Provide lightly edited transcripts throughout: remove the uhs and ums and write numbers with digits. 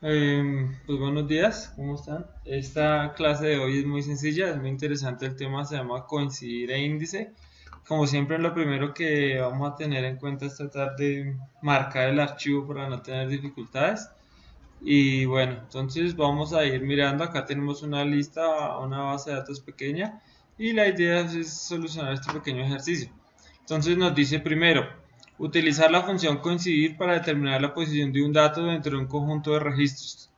Pues buenos días, ¿cómo están? Esta clase de hoy es muy sencilla, es muy interesante. El tema se llama coincidir e índice. Como siempre, lo primero que vamos a tener en cuenta es tratar de marcar el archivo para no tener dificultades. Y bueno, entonces vamos a ir mirando. Acá tenemos una lista, una base de datos pequeña, y la idea es solucionar este pequeño ejercicio. Entonces nos dice primero, utilizar la función coincidir para determinar la posición de un dato dentro de un conjunto de registros.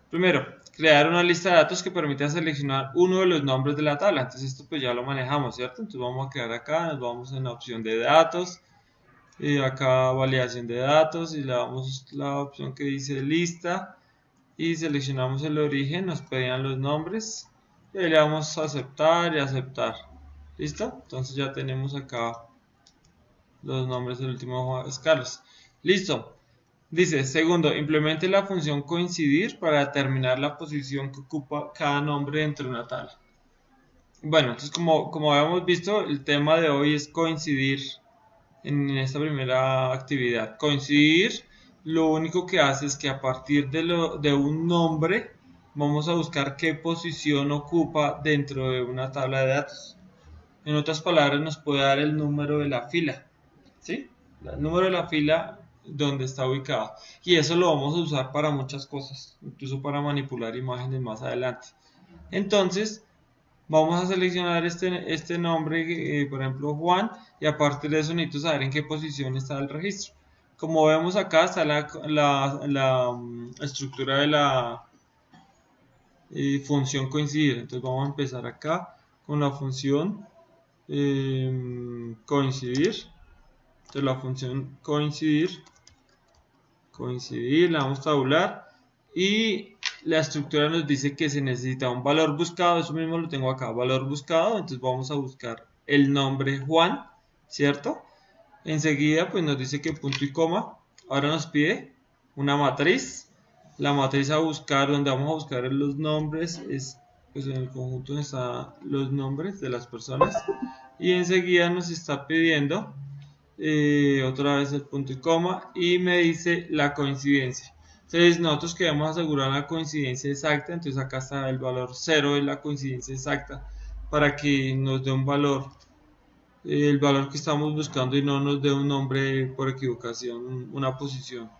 Primero, crear una lista de datos que permita seleccionar uno de los nombres de la tabla. Entonces esto pues ya lo manejamos, ¿cierto? Entonces vamos a quedar acá, nos vamos en la opción de datos, y acá validación de datos, y le damos la opción que dice lista, y seleccionamos el origen, nos pedían los nombres, y ahí le damos a aceptar y aceptar. ¿Listo? Entonces ya tenemos acá los nombres del último es Carlos. Listo. Dice, segundo, implemente la función coincidir para determinar la posición que ocupa cada nombre dentro de una tabla. Bueno, entonces como habíamos visto, el tema de hoy es coincidir en esta primera actividad. Coincidir lo único que hace es que a partir de un nombre vamos a buscar qué posición ocupa dentro de una tabla de datos. En otras palabras, nos puede dar el número de la fila, ¿sí? El número de la fila donde está ubicado. Y eso lo vamos a usar para muchas cosas, incluso para manipular imágenes más adelante. Entonces, vamos a seleccionar este nombre, por ejemplo Juan, y a partir de eso necesito saber en qué posición está el registro. Como vemos acá está la estructura de la función coincidir. Entonces vamos a empezar acá con la función coincidir. Entonces la función coincidir, le damos tabular, y la estructura nos dice que se necesita un valor buscado. Eso mismo lo tengo acá, valor buscado. Entonces vamos a buscar el nombre Juan, ¿cierto? Enseguida pues nos dice que punto y coma. Ahora nos pide una matriz. La matriz a buscar, donde vamos a buscar los nombres, es pues en el conjunto donde están los nombres de las personas. Y enseguida nos está pidiendo otra vez el punto y coma, y me dice la coincidencia. Entonces nosotros queremos asegurar la coincidencia exacta. Entonces acá está el valor 0 de la coincidencia exacta, para que nos dé un valor, el valor que estamos buscando, y no nos dé un nombre por equivocación, una posición.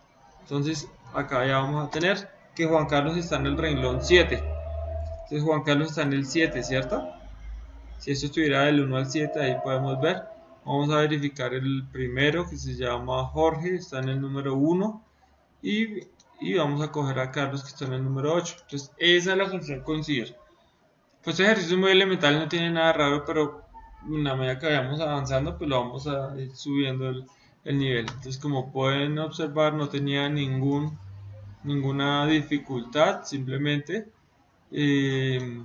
Entonces acá ya vamos a tener que Juan Carlos está en el renglón 7. Entonces Juan Carlos está en el 7, ¿cierto? Si esto estuviera del 1 al 7, ahí podemos ver. Vamos a verificar el primero, que se llama Jorge, está en el número 1. Y, y vamos a coger a Carlos, que está en el número 8. Entonces esa es la función coincidir. Pues este ejercicio es muy elemental, no tiene nada raro, pero en la medida que vayamos avanzando, pues lo vamos a ir subiendo el nivel. Entonces, como pueden observar, no tenía ninguna dificultad, simplemente eh,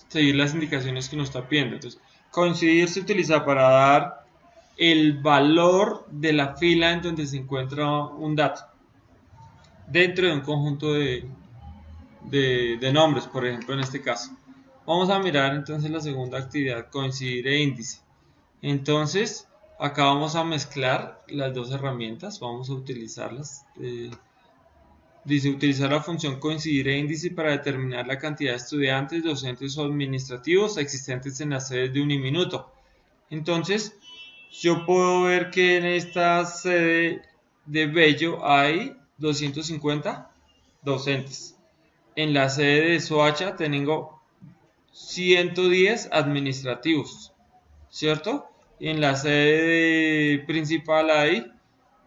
seguir las indicaciones que nos está pidiendo. Entonces, coincidir se utiliza para dar el valor de la fila en donde se encuentra un dato dentro de un conjunto de nombres, por ejemplo, en este caso. Vamos a mirar entonces la segunda actividad, coincidir e índice. Entonces, acá vamos a mezclar las dos herramientas, vamos a utilizarlas. Dice utilizar la función coincidir e índice para determinar la cantidad de estudiantes, docentes o administrativos existentes en las sedes de Uniminuto. Entonces, yo puedo ver que en esta sede de Bello hay 250 docentes. En la sede de Soacha tengo 110 administrativos, ¿cierto? Y en la sede principal hay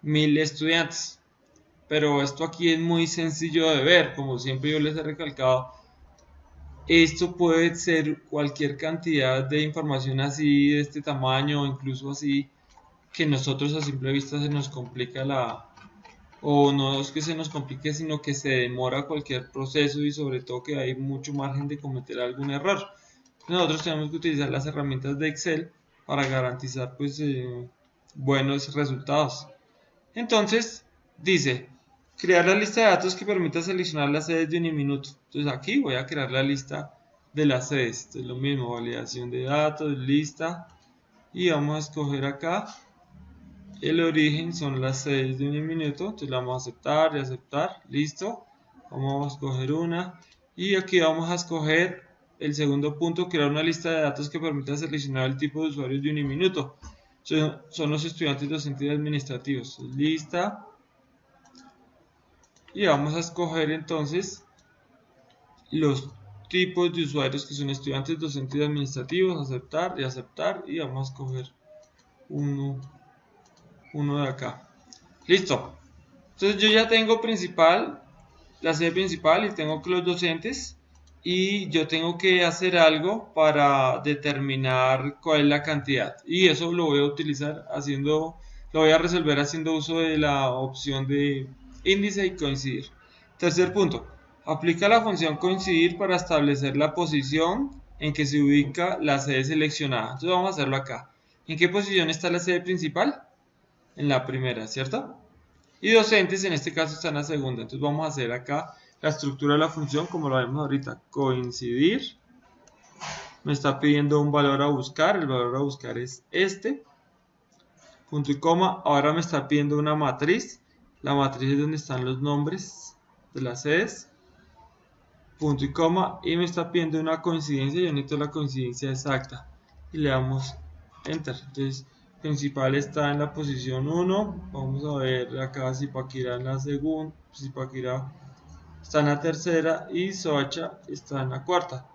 1000 estudiantes. Pero esto aquí es muy sencillo de ver, como siempre yo les he recalcado. Esto puede ser cualquier cantidad de información así, de este tamaño, o incluso así, que nosotros a simple vista se nos complica o no es que se nos complique, sino que se demora cualquier proceso, y sobre todo que hay mucho margen de cometer algún error. Nosotros tenemos que utilizar las herramientas de Excel para garantizar pues buenos resultados. Entonces, dice, crear la lista de datos que permita seleccionar las sedes de Uniminuto. Entonces aquí voy a crear la lista de las sedes. Entonces lo mismo, validación de datos, lista. Y vamos a escoger acá el origen, son las sedes de Uniminuto. Entonces le vamos a aceptar y aceptar, listo. Vamos a escoger una y aquí vamos a escoger el segundo punto, crear una lista de datos que permita seleccionar el tipo de usuarios de Uniminuto. Son los estudiantes, docentes y administrativos. Lista. Y vamos a escoger entonces los tipos de usuarios que son estudiantes, docentes y administrativos. Aceptar y aceptar. Y vamos a escoger uno de acá. Listo. Entonces yo ya tengo la sede principal y tengo que los docentes. Y yo tengo que hacer algo para determinar cuál es la cantidad, y eso lo voy a utilizar lo voy a resolver haciendo uso de la opción de índice y coincidir. Tercer punto, aplica la función coincidir para establecer la posición en que se ubica la sede seleccionada. Entonces vamos a hacerlo acá. ¿En qué posición está la sede principal? En la primera, ¿cierto? Y docentes en este caso están en la segunda. Entonces vamos a hacer acá la estructura de la función como lo vemos ahorita. Coincidir. Me está pidiendo un valor a buscar. El valor a buscar es este. Punto y coma. Ahora me está pidiendo una matriz. La matriz es donde están los nombres de las sedes. Punto y coma. Y me está pidiendo una coincidencia. Yo necesito la coincidencia exacta. Y le damos Enter. Entonces, principal está en la posición 1. Vamos a ver acá Zipaquirá en la segunda. Zipaquirá está en la tercera y Soacha está en la cuarta.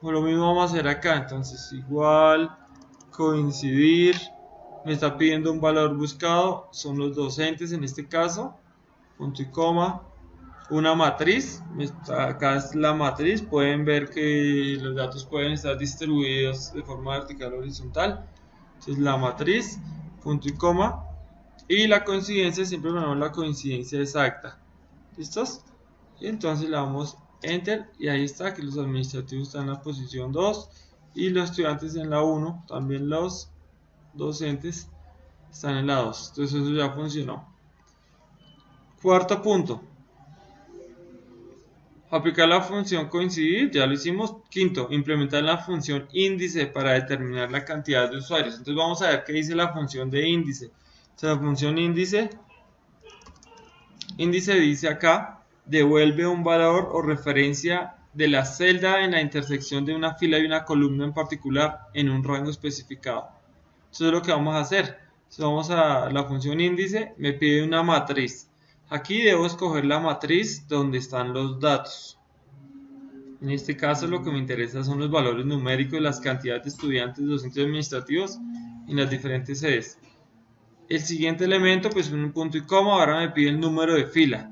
Lo mismo vamos a hacer acá. Entonces igual, coincidir. Me está pidiendo un valor buscado. Son los docentes en este caso. Punto y coma. Una matriz. Acá es la matriz. Pueden ver que los datos pueden estar distribuidos de forma vertical o horizontal. Entonces la matriz. Punto y coma. Y la coincidencia, siempre ponemos la coincidencia exacta. ¿Listos? Y entonces le damos Enter y ahí está que los administrativos están en la posición 2 y los estudiantes en la 1, también los docentes están en la 2. Entonces eso ya funcionó. Cuarto punto, aplicar la función coincidir, ya lo hicimos. Quinto, implementar la función índice para determinar la cantidad de usuarios. Entonces vamos a ver qué dice la función de índice. Entonces la función índice dice acá, devuelve un valor o referencia de la celda en la intersección de una fila y una columna en particular en un rango especificado. Eso es lo que vamos a hacer. Entonces vamos a la función índice, me pide una matriz. Aquí debo escoger la matriz donde están los datos. En este caso lo que me interesa son los valores numéricos de las cantidades de estudiantes, docentes administrativos en las diferentes sedes. El siguiente elemento, pues un punto y coma, ahora me pide el número de fila.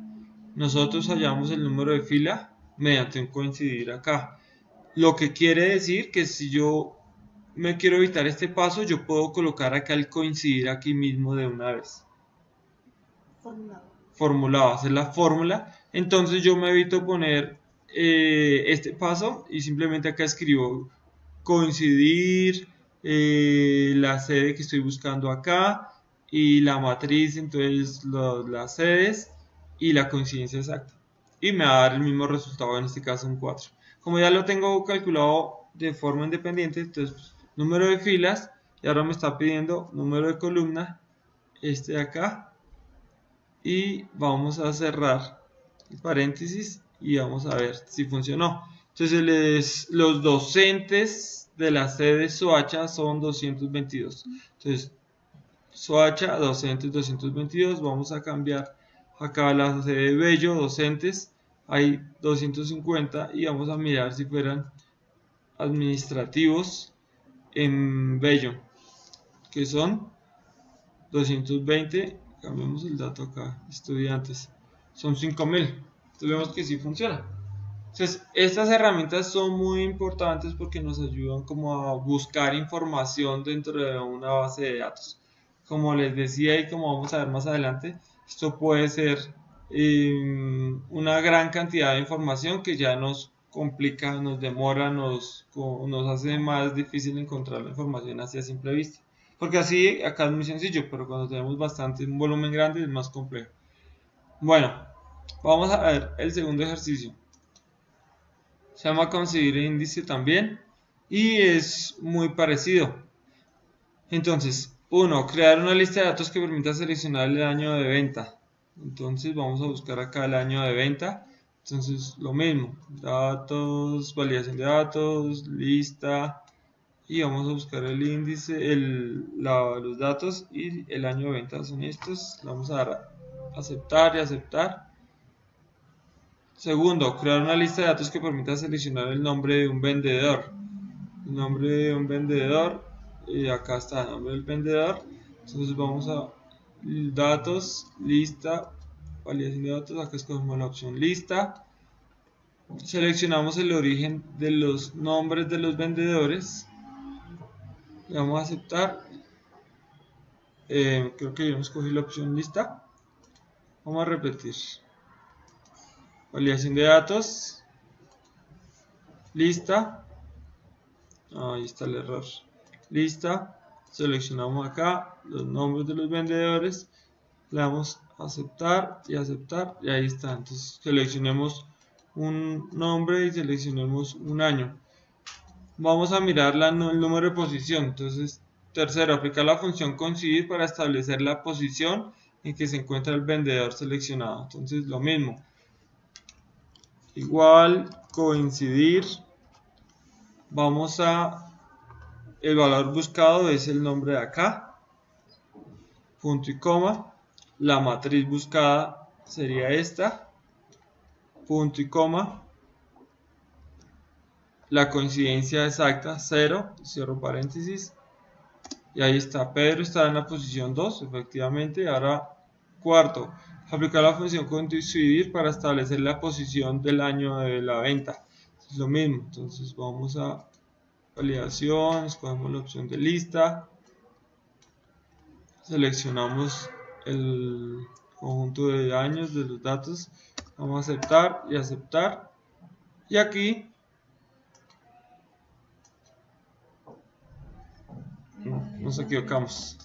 Nosotros hallamos el número de fila mediante un coincidir acá. Lo que quiere decir que si yo me quiero evitar este paso, yo puedo colocar acá el coincidir aquí mismo de una vez. Formulado, hacer la fórmula. Entonces yo me evito poner este paso y simplemente acá escribo coincidir, la sede que estoy buscando acá y la matriz, entonces las sedes y la coincidencia exacta. Y me va a dar el mismo resultado, en este caso un 4. Como ya lo tengo calculado de forma independiente, entonces pues, número de filas, y ahora me está pidiendo número de columna, este de acá, y vamos a cerrar el paréntesis y vamos a ver si funcionó. Entonces los docentes de la sede Soacha son 222. Entonces Soacha, docentes 222, vamos a cambiar acá la sede Bello, docentes, hay 250 y vamos a mirar si fueran administrativos en Bello, que son 220, cambiamos el dato acá, estudiantes, son 5000, entonces vemos que sí funciona. Entonces estas herramientas son muy importantes porque nos ayudan como a buscar información dentro de una base de datos. Como les decía y como vamos a ver más adelante, esto puede ser una gran cantidad de información que ya nos complica, nos demora, nos hace más difícil encontrar la información así a simple vista. Porque así acá es muy sencillo, pero cuando tenemos un volumen grande es más complejo. Bueno, vamos a ver el segundo ejercicio. Se llama conseguir el índice también y es muy parecido. Entonces, 1. Crear una lista de datos que permita seleccionar el año de venta. Entonces vamos a buscar acá el año de venta. Entonces lo mismo, datos, validación de datos, lista, y vamos a buscar el índice, los datos y el año de venta son estos. Le vamos a dar a aceptar y aceptar. Segundo, crear una lista de datos que permita seleccionar el nombre de un vendedor. El nombre de un vendedor, y acá está el nombre del vendedor. Entonces vamos a datos, lista, validación de datos. Acá escogemos la opción lista. Seleccionamos el origen de los nombres de los vendedores. Le vamos a aceptar. Creo que yo no escogí la opción lista. Vamos a repetir. Validación de datos. Lista. Ahí está el error. Lista. Seleccionamos acá los nombres de los vendedores. Le damos a aceptar y aceptar. Y ahí está. Entonces seleccionemos un nombre y seleccionemos un año. Vamos a mirar el número de posición. Entonces, tercero, aplicar la función coincidir para establecer la posición en que se encuentra el vendedor seleccionado. Entonces, lo mismo. Igual, coincidir. Vamos a... El valor buscado es el nombre de acá. Punto y coma. La matriz buscada sería esta. Punto y coma. La coincidencia exacta, 0, cierro paréntesis. Y ahí está, Pedro está en la posición 2, efectivamente. Ahora, cuarto, aplicar la función coincidir para establecer la posición del año de la venta. Es lo mismo, entonces vamos a validación, escogemos la opción de lista, seleccionamos el conjunto de años de los datos, vamos a aceptar y aceptar. Y aquí nos equivocamos.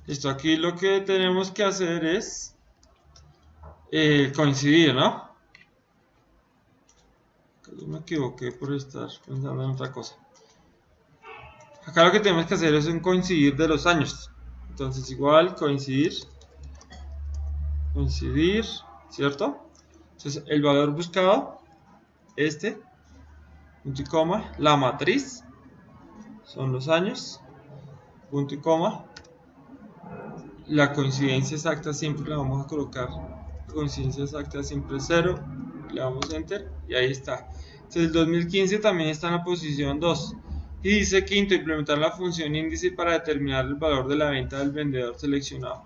Listo, aquí lo que tenemos que hacer es coincidir, ¿no? Yo me equivoqué por estar pensando en otra cosa. Acá lo que tenemos que hacer es un coincidir de los años. Entonces igual coincidir, ¿cierto? Entonces el valor buscado, punto y coma, la matriz, son los años, punto y coma. La coincidencia exacta siempre la vamos a colocar, la coincidencia exacta siempre es 0, le damos enter y ahí está. Entonces el 2015 también está en la posición 2 y dice quinto, implementar la función índice para determinar el valor de la venta del vendedor seleccionado.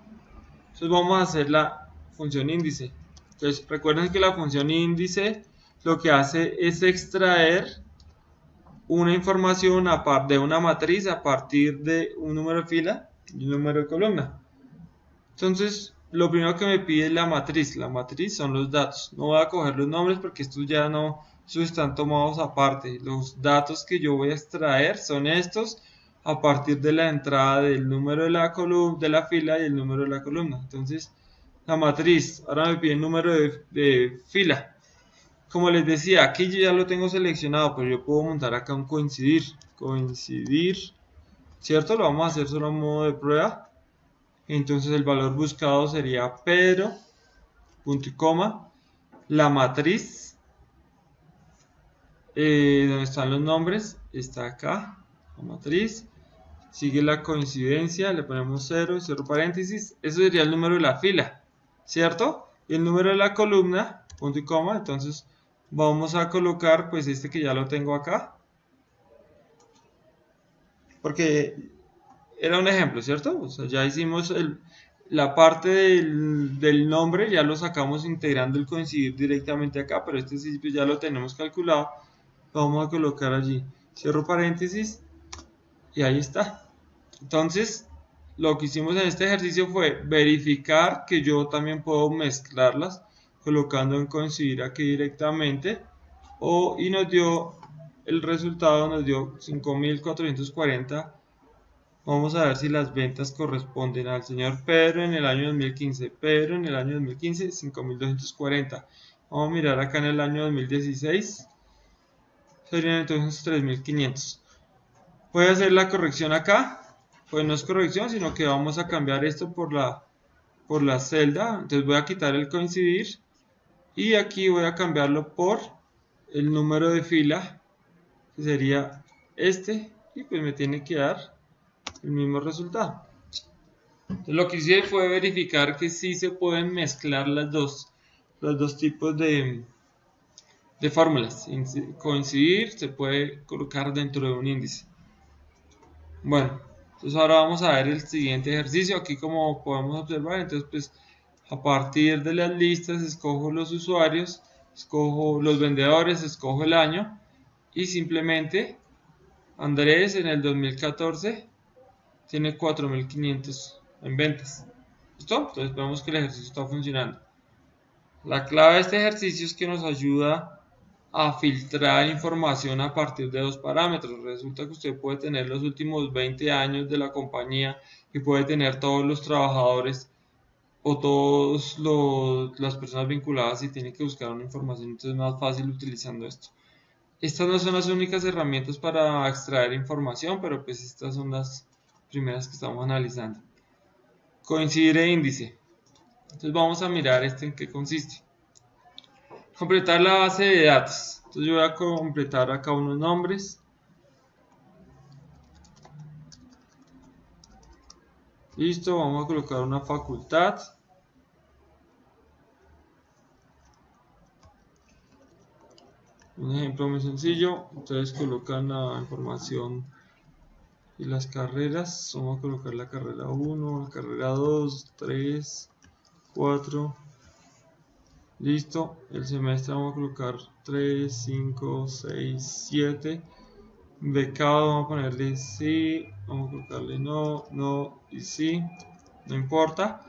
Entonces vamos a hacer la función índice. Entonces recuerden que la función índice lo que hace es extraer una información de una matriz a partir de un número de fila y un número de columna. Entonces, lo primero que me pide es la matriz. La matriz son los datos. No voy a coger los nombres porque estos ya no, estos están tomados aparte. Los datos que yo voy a extraer son estos a partir de la entrada del número de la columna, de la fila y el número de la columna. Entonces, la matriz. Ahora me pide el número de fila. Como les decía, aquí yo ya lo tengo seleccionado, pero yo puedo montar acá un coincidir. Coincidir, ¿cierto? Lo vamos a hacer solo en modo de prueba. Entonces el valor buscado sería Pedro, punto y coma, la matriz, donde están los nombres, está acá, la matriz, sigue la coincidencia, le ponemos 0, cierro paréntesis, eso sería el número de la fila, ¿cierto? Y el número de la columna, punto y coma, entonces vamos a colocar pues este que ya lo tengo acá, porque era un ejemplo, ¿cierto? O sea, ya hicimos la parte del nombre, ya lo sacamos integrando el coincidir directamente acá, pero este sí pues ya lo tenemos calculado. Lo vamos a colocar allí. Cierro paréntesis y ahí está. Entonces, lo que hicimos en este ejercicio fue verificar que yo también puedo mezclarlas, colocando en coincidir aquí directamente, y nos dio, el resultado nos dio 5.440. Vamos a ver si las ventas corresponden al señor Pedro en el año 2015. Pedro en el año 2015, 5.240. Vamos a mirar acá en el año 2016. Serían entonces 3.500. ¿Puede hacer la corrección acá? Pues no es corrección, sino que vamos a cambiar esto por la celda. Entonces voy a quitar el coincidir y aquí voy a cambiarlo por el número de fila, que sería este, y pues me tiene que dar el mismo resultado. Entonces, lo que hice fue verificar que sí se pueden mezclar los dos tipos de fórmulas. Coincidir se puede colocar dentro de un índice. Bueno, entonces ahora vamos a ver el siguiente ejercicio. Aquí, como podemos observar, entonces pues a partir de las listas escojo los usuarios, escojo los vendedores, escojo el año y simplemente Andrés en el 2014 tiene 4.500 en ventas. ¿Listo? Entonces vemos que el ejercicio está funcionando. La clave de este ejercicio es que nos ayuda a filtrar información a partir de dos parámetros. Resulta que usted puede tener los últimos 20 años de la compañía y puede tener todos los trabajadores o todas las personas vinculadas y tiene que buscar una información, entonces es más fácil utilizando esto. Estas no son las únicas herramientas para extraer información, pero pues estas son las primeras que estamos analizando. Coincidir e índice. Entonces vamos a mirar en qué consiste. Completar la base de datos. Entonces yo voy a completar acá unos nombres. Listo, vamos a colocar una facultad. Un ejemplo muy sencillo. Ustedes colocan la información y las carreras. Vamos a colocar la carrera 1, la carrera 2, 3, 4. Listo. El semestre vamos a colocar 3, 5, 6, 7. Becado vamos a ponerle sí, vamos a colocarle no, no y sí, no importa.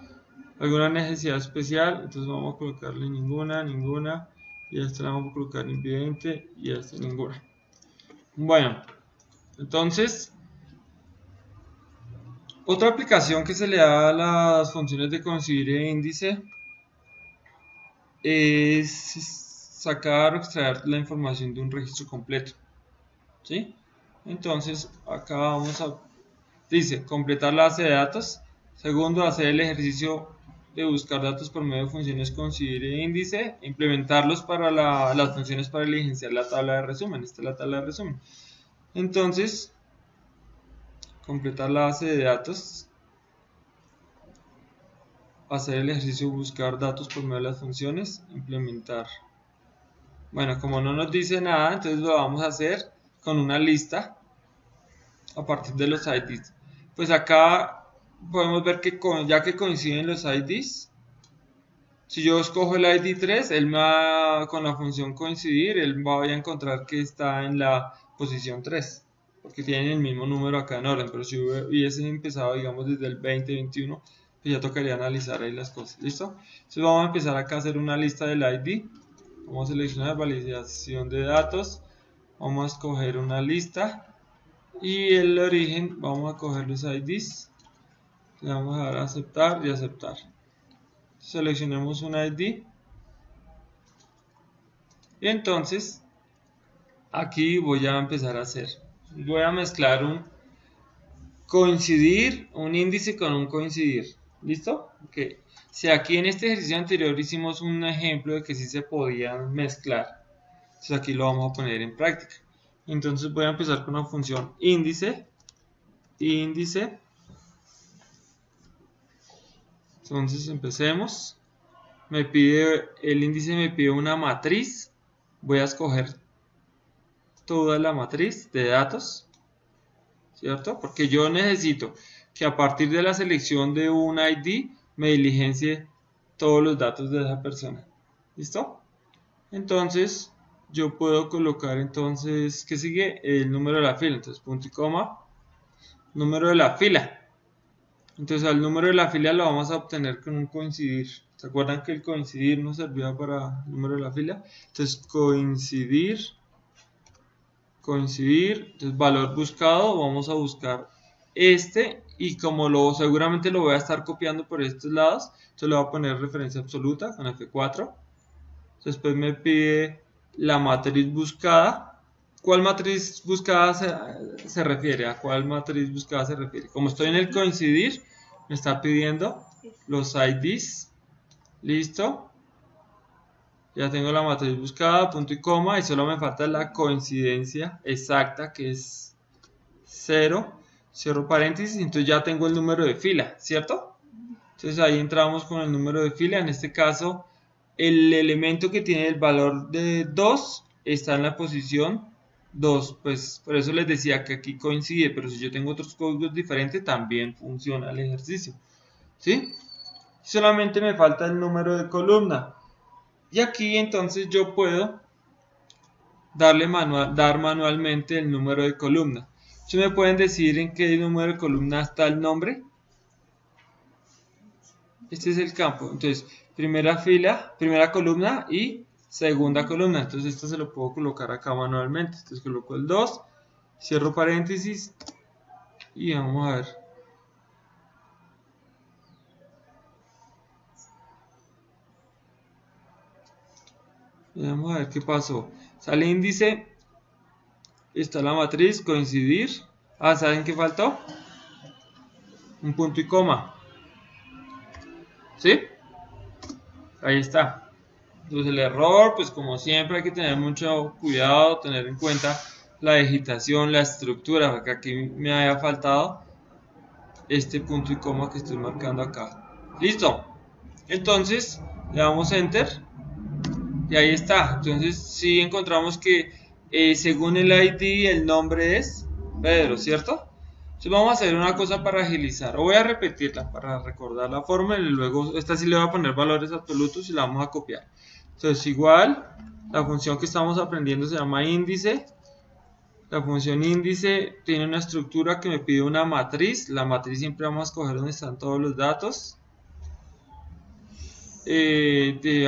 Alguna necesidad especial, entonces vamos a colocarle ninguna, ninguna, y a este le vamos a colocar invidente y a este ninguna. Bueno, entonces otra aplicación que se le da a las funciones de coincidir e índice es sacar o extraer la información de un registro completo, ¿sí? Entonces acá vamos a, dice, completar la base de datos. Segundo, hacer el ejercicio de buscar datos por medio de funciones coincidir e índice, implementarlos para las funciones para diligenciar la tabla de resumen. Esta es la tabla de resumen. Entonces, completar la base de datos, hacer el ejercicio de buscar datos por medio de las funciones, implementar. Bueno, como no nos dice nada, entonces lo vamos a hacer con una lista a partir de los IDs. Pues acá podemos ver que ya que coinciden los IDs, si yo escojo el ID 3, él me va, con la función coincidir, él va a encontrar que está en la posición 3, porque tienen el mismo número acá en orden, pero si hubiese empezado, digamos, desde el 2021, pues ya tocaría analizar ahí las cosas, ¿listo? Entonces vamos a empezar acá a hacer una lista del ID, vamos a seleccionar validación de datos, vamos a escoger una lista, y el origen, vamos a coger los IDs, le vamos a dar a aceptar y aceptar. Seleccionemos un ID y entonces aquí voy a empezar a hacer, voy a mezclar un coincidir, un índice con un coincidir, ¿listo? Okay. Si aquí en este ejercicio anterior hicimos un ejemplo de que sí se podían mezclar, entonces aquí lo vamos a poner en práctica. Entonces voy a empezar con una función índice, entonces empecemos. El índice me pide una matriz, voy a escoger toda la matriz de datos, ¿cierto? Porque yo necesito que a partir de la selección de un ID me diligencie todos los datos de esa persona, ¿listo? Entonces yo puedo colocar entonces, ¿qué sigue? El número de la fila, entonces punto y coma, número de la fila. Entonces al número de la fila lo vamos a obtener con un coincidir. ¿Se acuerdan que el coincidir nos servía para el número de la fila? Entonces coincidir, entonces valor buscado, vamos a buscar este y como seguramente lo voy a estar copiando por estos lados, entonces le voy a poner referencia absoluta con F4. Después me pide la matriz buscada. ¿Cuál matriz buscada se refiere? ¿A cuál matriz buscada se refiere? Como estoy en el coincidir, me está pidiendo los IDs. ¿Listo? Ya tengo la matriz buscada, punto y coma, y solo me falta la coincidencia exacta, que es 0, cierro paréntesis, entonces ya tengo el número de fila, ¿cierto? Entonces ahí entramos con el número de fila. En este caso, el elemento que tiene el valor de 2 está en la posición 2. Pues por eso les decía que aquí coincide, pero si yo tengo otros códigos diferentes, también funciona el ejercicio. ¿Sí? Solamente me falta el número de columna. Y aquí entonces yo puedo dar manualmente el número de columna. ¿Ustedes me pueden decir en qué número de columna está el nombre? Este es el campo. Entonces, primera fila, primera columna y segunda columna. Entonces, esto se lo puedo colocar acá manualmente. Entonces, coloco el 2, cierro paréntesis y vamos a ver. Vamos a ver qué pasó. Sale índice, está la matriz, coincidir. Ah, ¿saben qué faltó? Un punto y coma. ¿Sí? Ahí está. Entonces el error, pues como siempre hay que tener mucho cuidado, tener en cuenta la digitación, la estructura, porque aquí me haya faltado este punto y coma que estoy marcando acá. Listo. Entonces le damos enter y ahí está. Entonces si encontramos que según el ID el nombre es Pedro, ¿cierto? Entonces vamos a hacer una cosa para agilizar, o voy a repetirla para recordar la fórmula y luego esta sí le voy a poner valores absolutos y la vamos a copiar. Entonces igual, la función que estamos aprendiendo se llama índice. La función índice tiene una estructura que me pide una matriz. La matriz siempre vamos a escoger donde están todos los datos.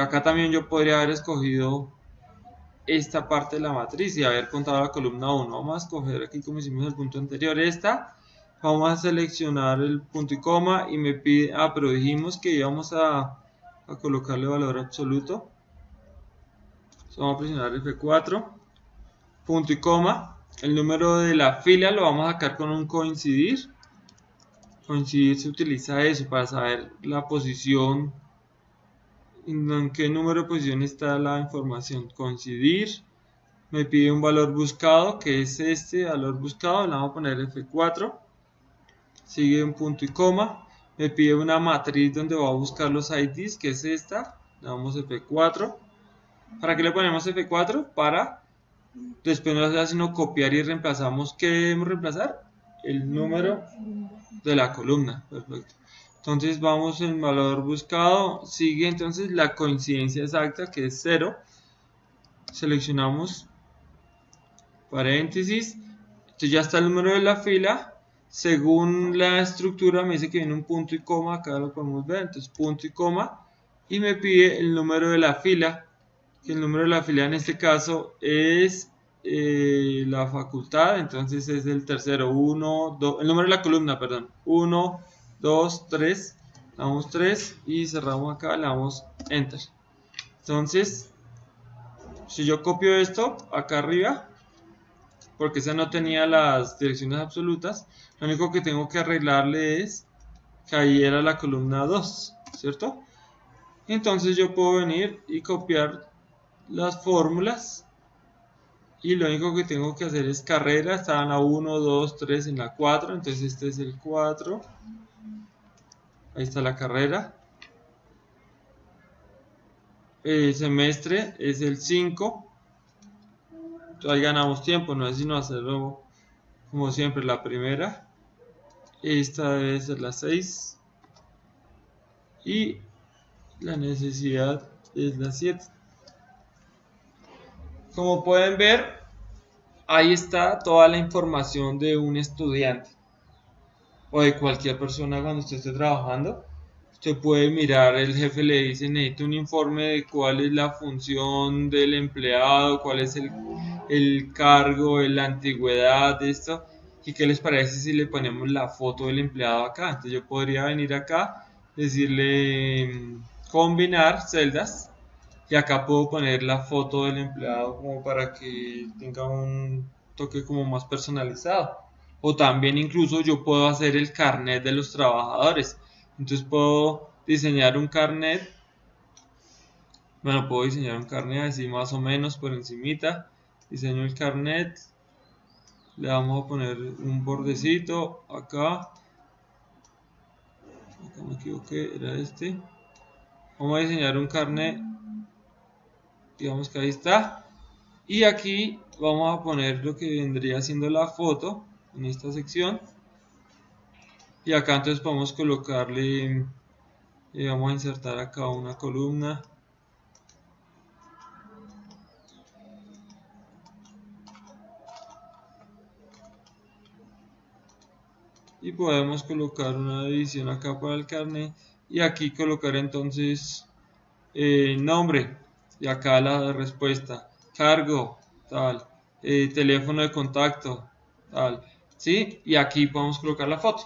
Acá también yo podría haber escogido esta parte de la matriz y haber contado la columna 1. Vamos a escoger aquí como hicimos el punto anterior esta. Vamos a seleccionar el punto y coma y me pide, pero dijimos que íbamos a colocarle valor absoluto. Vamos a presionar F4, punto y coma. El número de la fila lo vamos a sacar con un coincidir. Coincidir se utiliza eso para saber la posición, en qué número de posición está la información. Coincidir, me pide un valor buscado, que es este valor buscado, le vamos a poner F4. Sigue un punto y coma. Me pide una matriz donde va a buscar los IDs, que es esta. Le damos F4. ¿Para qué le ponemos F4? Para después no hace sino copiar y reemplazamos. ¿Qué debemos reemplazar? El número de la columna. Perfecto. Entonces vamos en valor buscado. Sigue entonces la coincidencia exacta, que es 0. Seleccionamos paréntesis. Entonces ya está el número de la fila. Según la estructura me dice que viene un punto y coma. Acá lo podemos ver. Entonces punto y coma. Y me pide el número de la fila. Que el número de la fila en este caso es la facultad, entonces es el tercero, 1, 2, el número de la columna, perdón, 1, 2, 3, le damos 3 y cerramos acá, le damos enter. Entonces, si yo copio esto acá arriba, porque esa no tenía las direcciones absolutas, lo único que tengo que arreglarle es que ahí era la columna 2, ¿cierto? Entonces yo puedo venir y copiar las fórmulas y lo único que tengo que hacer es carrera. Está en la 1, 2, 3, en la 4, entonces este es el 4, ahí está la carrera. El semestre es el 5, ahí ganamos tiempo, no es sino hacerlo como siempre. La primera, esta debe ser la 6 y la necesidad es la 7. Como pueden ver, ahí está toda la información de un estudiante o de cualquier persona cuando usted esté trabajando. Usted puede mirar, el jefe le dice, necesito un informe de cuál es la función del empleado, cuál es el cargo, la antigüedad de esto, y qué les parece si le ponemos la foto del empleado acá. Entonces yo podría venir acá, decirle combinar celdas, y acá puedo poner la foto del empleado como para que tenga un toque como más personalizado. O también incluso yo puedo hacer el carnet de los trabajadores. Entonces puedo diseñar un carnet Bueno, puedo diseñar un carnet así más o menos por encimita. Diseño el carnet. Le vamos a poner un bordecito acá. Acá me equivoqué, era este. Vamos a diseñar un carnet. Digamos que ahí está. Y aquí vamos a poner lo que vendría siendo la foto en esta sección. Y acá entonces podemos colocarle, vamos a insertar acá una columna. Y podemos colocar una división acá para el carnet. Y aquí colocar entonces nombre. Y acá la respuesta. Cargo, tal. Teléfono de contacto, tal. ¿Sí? Y aquí podemos colocar la foto.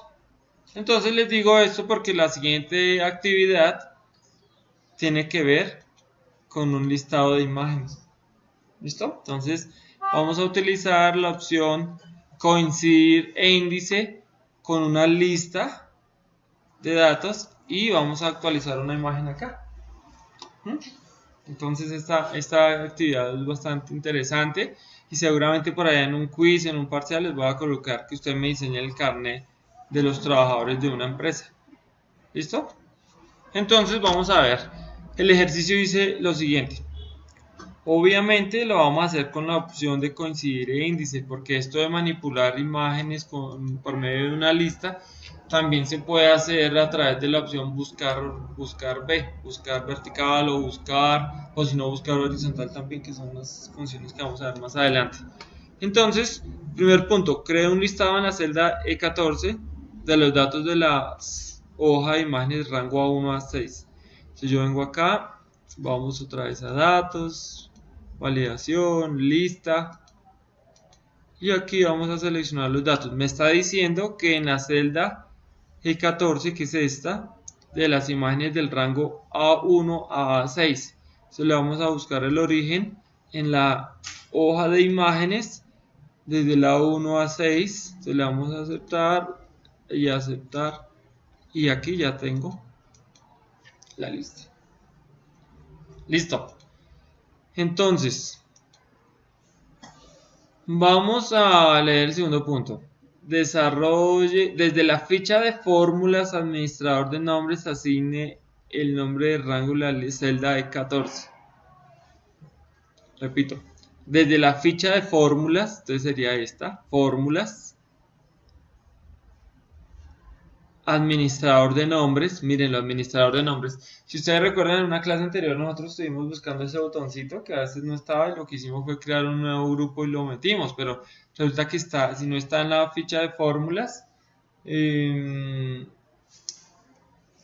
Entonces les digo esto porque la siguiente actividad tiene que ver con un listado de imágenes. ¿Listo? Entonces vamos a utilizar la opción coincidir e índice con una lista de datos y vamos a actualizar una imagen acá. Entonces esta actividad es bastante interesante y seguramente por allá en un quiz, en un parcial les voy a colocar que usted me diseñe el carnet de los trabajadores de una empresa. ¿Listo? Entonces vamos a ver. El ejercicio dice lo siguiente. Obviamente lo vamos a hacer con la opción de coincidir e índice, porque esto de manipular imágenes por medio de una lista también se puede hacer a través de la opción buscar vertical o buscar, o si no buscar horizontal también, que son las funciones que vamos a ver más adelante. Entonces, primer punto, creo un listado en la celda E14 de los datos de la hoja de imágenes rango A1 a 6. Si yo vengo acá, vamos otra vez a datos, validación, lista, y aquí vamos a seleccionar los datos. Me está diciendo que en la celda E14, que es esta, de las imágenes del rango A1 a A6, entonces le vamos a buscar el origen en la hoja de imágenes desde la 1 a 6, entonces le vamos a aceptar y aquí ya tengo la lista. Listo. Entonces, vamos a leer el segundo punto. Desarrolle, desde la ficha de fórmulas, administrador de nombres, asigne el nombre de rango de la celda E14. Repito, desde la ficha de fórmulas, entonces sería esta, fórmulas, administrador de nombres, miren, el administrador de nombres. Si ustedes recuerdan, en una clase anterior nosotros estuvimos buscando ese botoncito que a veces no estaba y lo que hicimos fue crear un nuevo grupo y lo metimos, pero resulta que está, si no está en la ficha de fórmulas,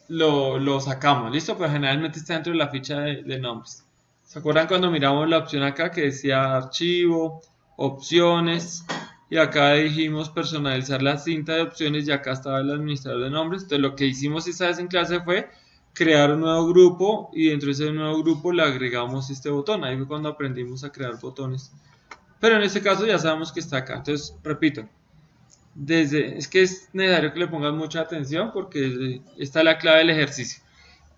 lo sacamos, ¿listo? Pero generalmente está dentro de la ficha de nombres. ¿Se acuerdan cuando miramos la opción acá que decía archivo, opciones? Y acá dijimos personalizar la cinta de opciones y acá estaba el administrador de nombres. Entonces lo que hicimos esta vez en clase fue crear un nuevo grupo y dentro de ese nuevo grupo le agregamos este botón. Ahí fue cuando aprendimos a crear botones. Pero en este caso ya sabemos que está acá. Entonces, repito, es que es necesario que le pongan mucha atención porque esta es la clave del ejercicio.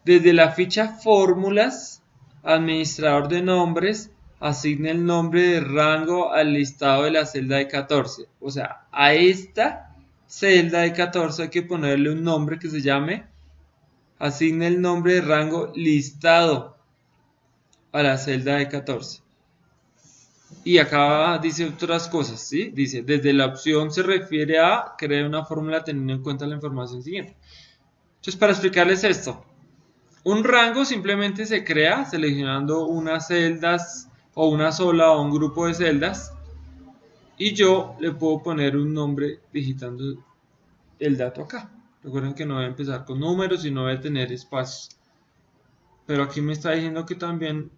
Desde la ficha fórmulas, administrador de nombres, asigne el nombre de rango al listado de la celda de 14. O sea, a esta celda de 14 hay que ponerle un nombre que se llame, asigne el nombre de rango listado a la celda de 14. Y acá dice otras cosas, ¿sí? Dice, desde la opción se refiere a crear una fórmula teniendo en cuenta la información siguiente. Entonces, para explicarles esto, un rango simplemente se crea seleccionando unas celdas o una sola o un grupo de celdas y yo le puedo poner un nombre digitando el dato acá. Recuerden que no voy a empezar con números y no voy a tener espacios. Pero aquí me está diciendo que también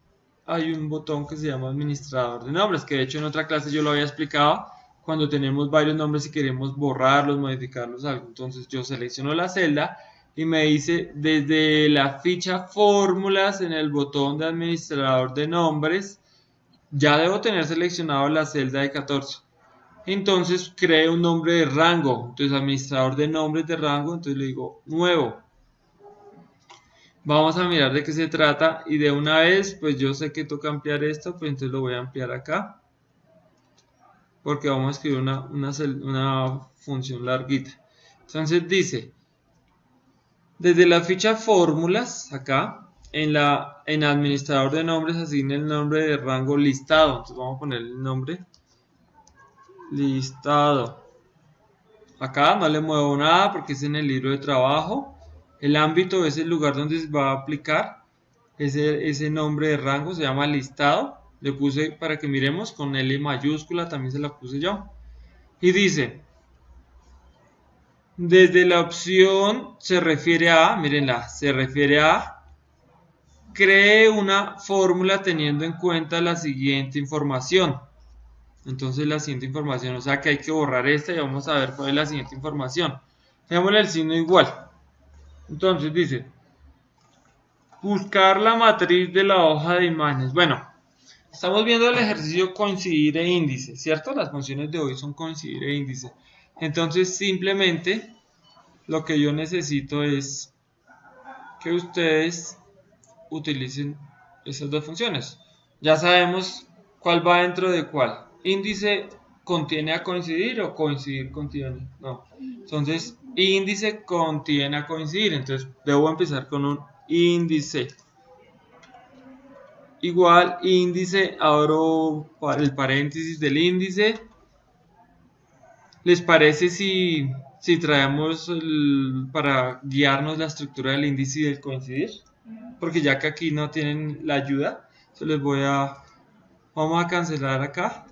hay un botón que se llama administrador de nombres, que de hecho en otra clase yo lo había explicado cuando tenemos varios nombres y queremos borrarlos, modificarlos, algo. Entonces yo selecciono la celda y me dice desde la ficha fórmulas en el botón de administrador de nombres ya debo tener seleccionado la celda de 14. Entonces creo un nombre de rango, entonces administrador de nombres de rango, entonces le digo nuevo. Vamos a mirar de qué se trata y de una vez, pues yo sé que toca ampliar esto, pues entonces lo voy a ampliar acá, porque vamos a escribir una función larguita. Entonces dice, desde la ficha fórmulas, acá, en administrador de nombres, asigne el nombre de rango listado. Entonces vamos a poner el nombre listado. Acá no le muevo nada porque es en el libro de trabajo. El ámbito es el lugar donde se va a aplicar ese nombre de rango, se llama listado. Le puse para que miremos con L mayúscula, también se la puse yo. Y dice, desde la opción se refiere a, mírenla, se refiere a, cree una fórmula teniendo en cuenta la siguiente información. Entonces la siguiente información, o sea que hay que borrar esta y vamos a ver cuál es la siguiente información. Dejémosle el signo igual. Entonces dice, buscar la matriz de la hoja de imágenes. Bueno, estamos viendo el ejercicio coincidir e índice, ¿cierto? Las funciones de hoy son coincidir e índice. Entonces simplemente lo que yo necesito es que ustedes utilicen esas dos funciones. Ya sabemos cuál va dentro de cuál. Índice contiene a coincidir o coincidir contiene. No. Entonces, índice contiene a coincidir. Entonces, debo empezar con un índice. Igual, índice, abro el paréntesis del índice. ¿Les parece si traemos para guiarnos la estructura del índice y del coincidir? Porque ya que aquí no tienen la ayuda, vamos a cancelar acá.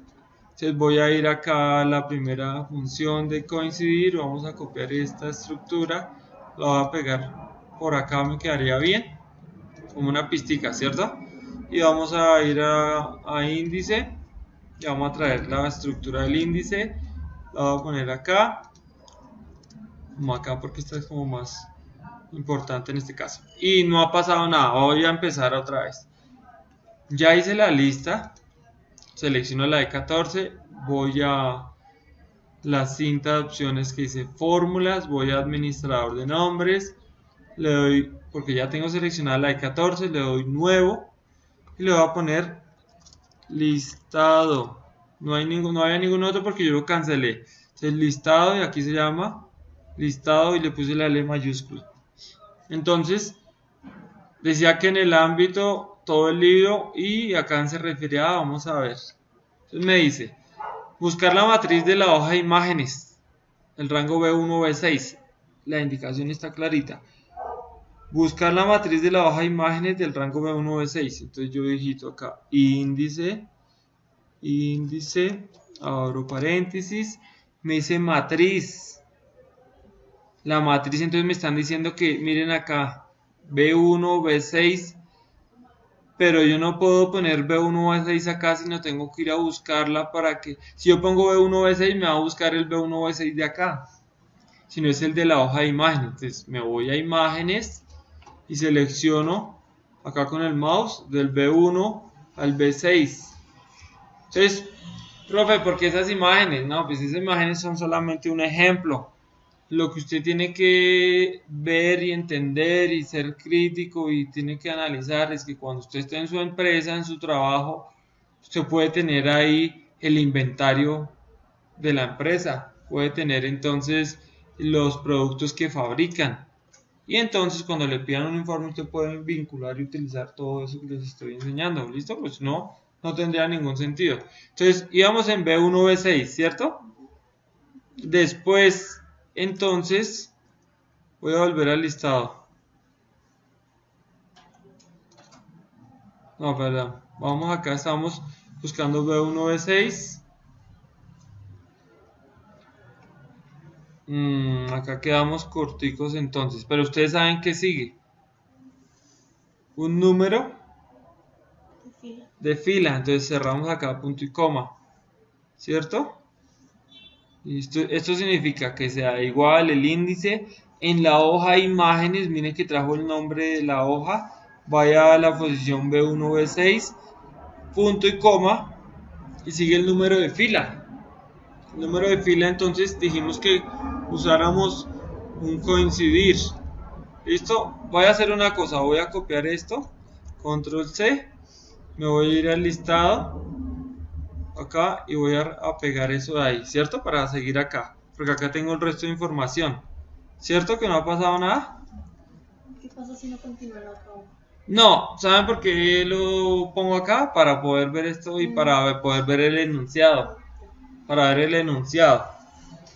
Entonces voy a ir acá a la primera función de coincidir, vamos a copiar esta estructura, la voy a pegar por acá, me quedaría bien, como una pistica, ¿cierto? Y vamos a ir a índice, y vamos a traer la estructura del índice, la voy a poner acá, como acá porque esta es como más importante en este caso. Y no ha pasado nada, voy a empezar otra vez. Ya hice la lista, selecciono la de 14, voy a la cinta de opciones que dice fórmulas, voy a administrador de nombres, le doy, porque ya tengo seleccionada la de 14, le doy nuevo y le voy a poner listado. No había ningún otro porque yo lo cancelé. Entonces listado y aquí se llama listado y le puse la L mayúscula. Entonces decía que en el ámbito todo el libro y acá se refiere a, vamos a ver. Entonces me dice, buscar la matriz de la hoja de imágenes, el rango B1, B6. La indicación está clarita. Buscar la matriz de la hoja de imágenes del rango B1, B6. Entonces yo digito acá índice, abro paréntesis, me dice matriz. La matriz, entonces me están diciendo que, miren acá, B1, B6, pero yo no puedo poner B1, B6 acá, sino tengo que ir a buscarla para que, si yo pongo B1, B6, me va a buscar el B1, B6 de acá, si no es el de la hoja de imágenes. Entonces me voy a imágenes y selecciono acá con el mouse del B1 al B6. Entonces, profe, ¿por qué esas imágenes? No, pues esas imágenes son solamente un ejemplo. Lo que usted tiene que ver y entender y ser crítico y tiene que analizar es que cuando usted esté en su empresa, en su trabajo, usted puede tener ahí el inventario de la empresa, puede tener entonces los productos que fabrican. Y entonces cuando le pidan un informe usted puede vincular y utilizar todo eso que les estoy enseñando. ¿Listo? Pues no tendría ningún sentido. Entonces íbamos en B1, B6, ¿cierto? Después, entonces, voy a volver al listado. No, perdón. Vamos acá, estamos buscando B1, B6. Acá quedamos corticos entonces. Pero ustedes saben que sigue. Un número de fila. Entonces cerramos acá punto y coma. ¿Cierto? Esto significa que sea igual el índice en la hoja de imágenes. Miren que trajo el nombre de la hoja. Vaya a la posición B1, B6, punto y coma, y sigue el número de fila. El número de fila, entonces dijimos que usáramos un coincidir. ¿Listo? Voy a hacer una cosa, voy a copiar esto, control C, me voy a ir al listado, acá, y voy a pegar eso de ahí, ¿cierto? Para seguir acá, porque acá tengo el resto de información, ¿cierto? Que no ha pasado nada. ¿Qué pasa si no continúa la otra hoja? No, ¿saben por qué lo pongo acá? Para poder ver esto y para poder ver el enunciado. Para ver el enunciado.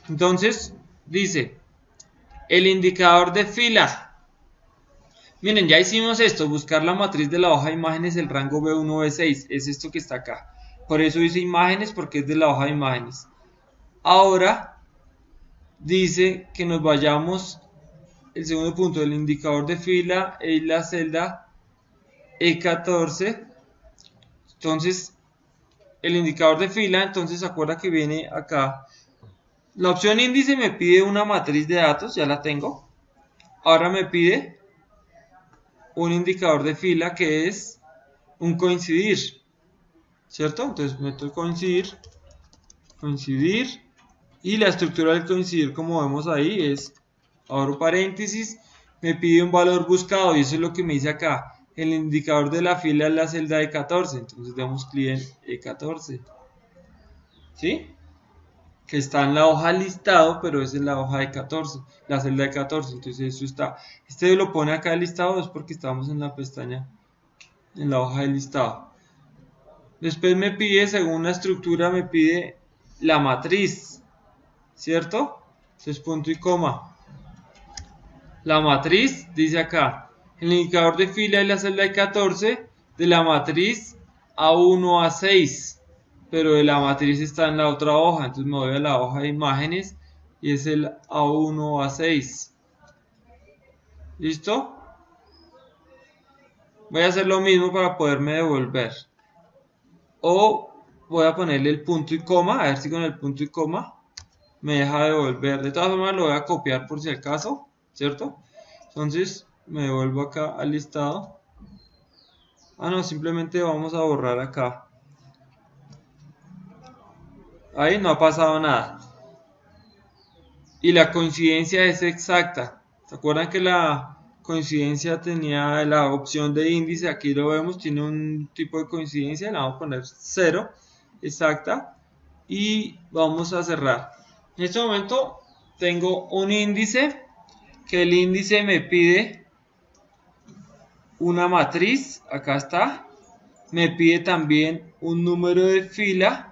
Entonces, dice, el indicador de fila. Miren, ya hicimos esto, buscar la matriz de la hoja de imágenes, el rango B1, B6, es esto que está acá. Por eso dice imágenes, porque es de la hoja de imágenes. Ahora, dice que nos vayamos, el segundo punto, el indicador de fila es la celda E14. Entonces, el indicador de fila, entonces se acuerda que viene acá. La opción índice me pide una matriz de datos, ya la tengo. Ahora me pide un indicador de fila que es un coincidir, ¿cierto? Entonces meto coincidir, coincidir, y la estructura del coincidir, como vemos ahí, es, abro paréntesis, me pide un valor buscado, y eso es lo que me dice acá. El indicador de la fila es la celda E14, entonces damos clic en E14, ¿sí? Que está en la hoja listado, pero es en la hoja de 14, la celda de 14, entonces eso está, este lo pone acá el listado, es porque estamos en la pestaña, en la hoja de listado. Después me pide, según la estructura, me pide la matriz, ¿cierto? Entonces punto y coma. La matriz, dice acá, el indicador de fila es la celda de 14, de la matriz A1 a 6. Pero de la matriz está en la otra hoja, entonces me voy a la hoja de imágenes y es el A1 a 6. ¿Listo? Voy a hacer lo mismo para poderme devolver. O voy a ponerle el punto y coma, a ver si con el punto y coma me deja devolver. De todas formas lo voy a copiar por si acaso, ¿cierto? Entonces me devuelvo acá al listado. Ah, no, simplemente vamos a borrar acá. Ahí no ha pasado nada. Y la coincidencia es exacta. ¿Se acuerdan que la coincidencia tenía la opción de índice? Aquí lo vemos, tiene un tipo de coincidencia. Le vamos a poner 0, exacta. Y vamos a cerrar. En este momento tengo un índice, que el índice me pide una matriz. Acá está. Me pide también un número de fila,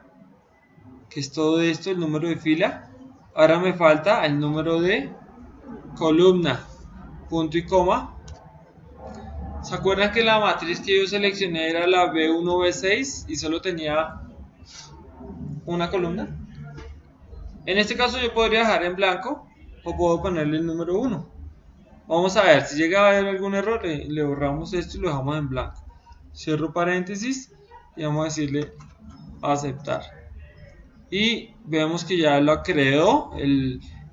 que es todo esto, el número de fila. Ahora me falta el número de columna, punto y coma. ¿Se acuerdan que la matriz que yo seleccioné era la B1, B6 y solo tenía una columna? En este caso yo podría dejar en blanco o puedo ponerle el número 1. Vamos a ver, si llega a haber algún error, le borramos esto y lo dejamos en blanco. Cierro paréntesis y vamos a decirle aceptar. Y vemos que ya lo creó.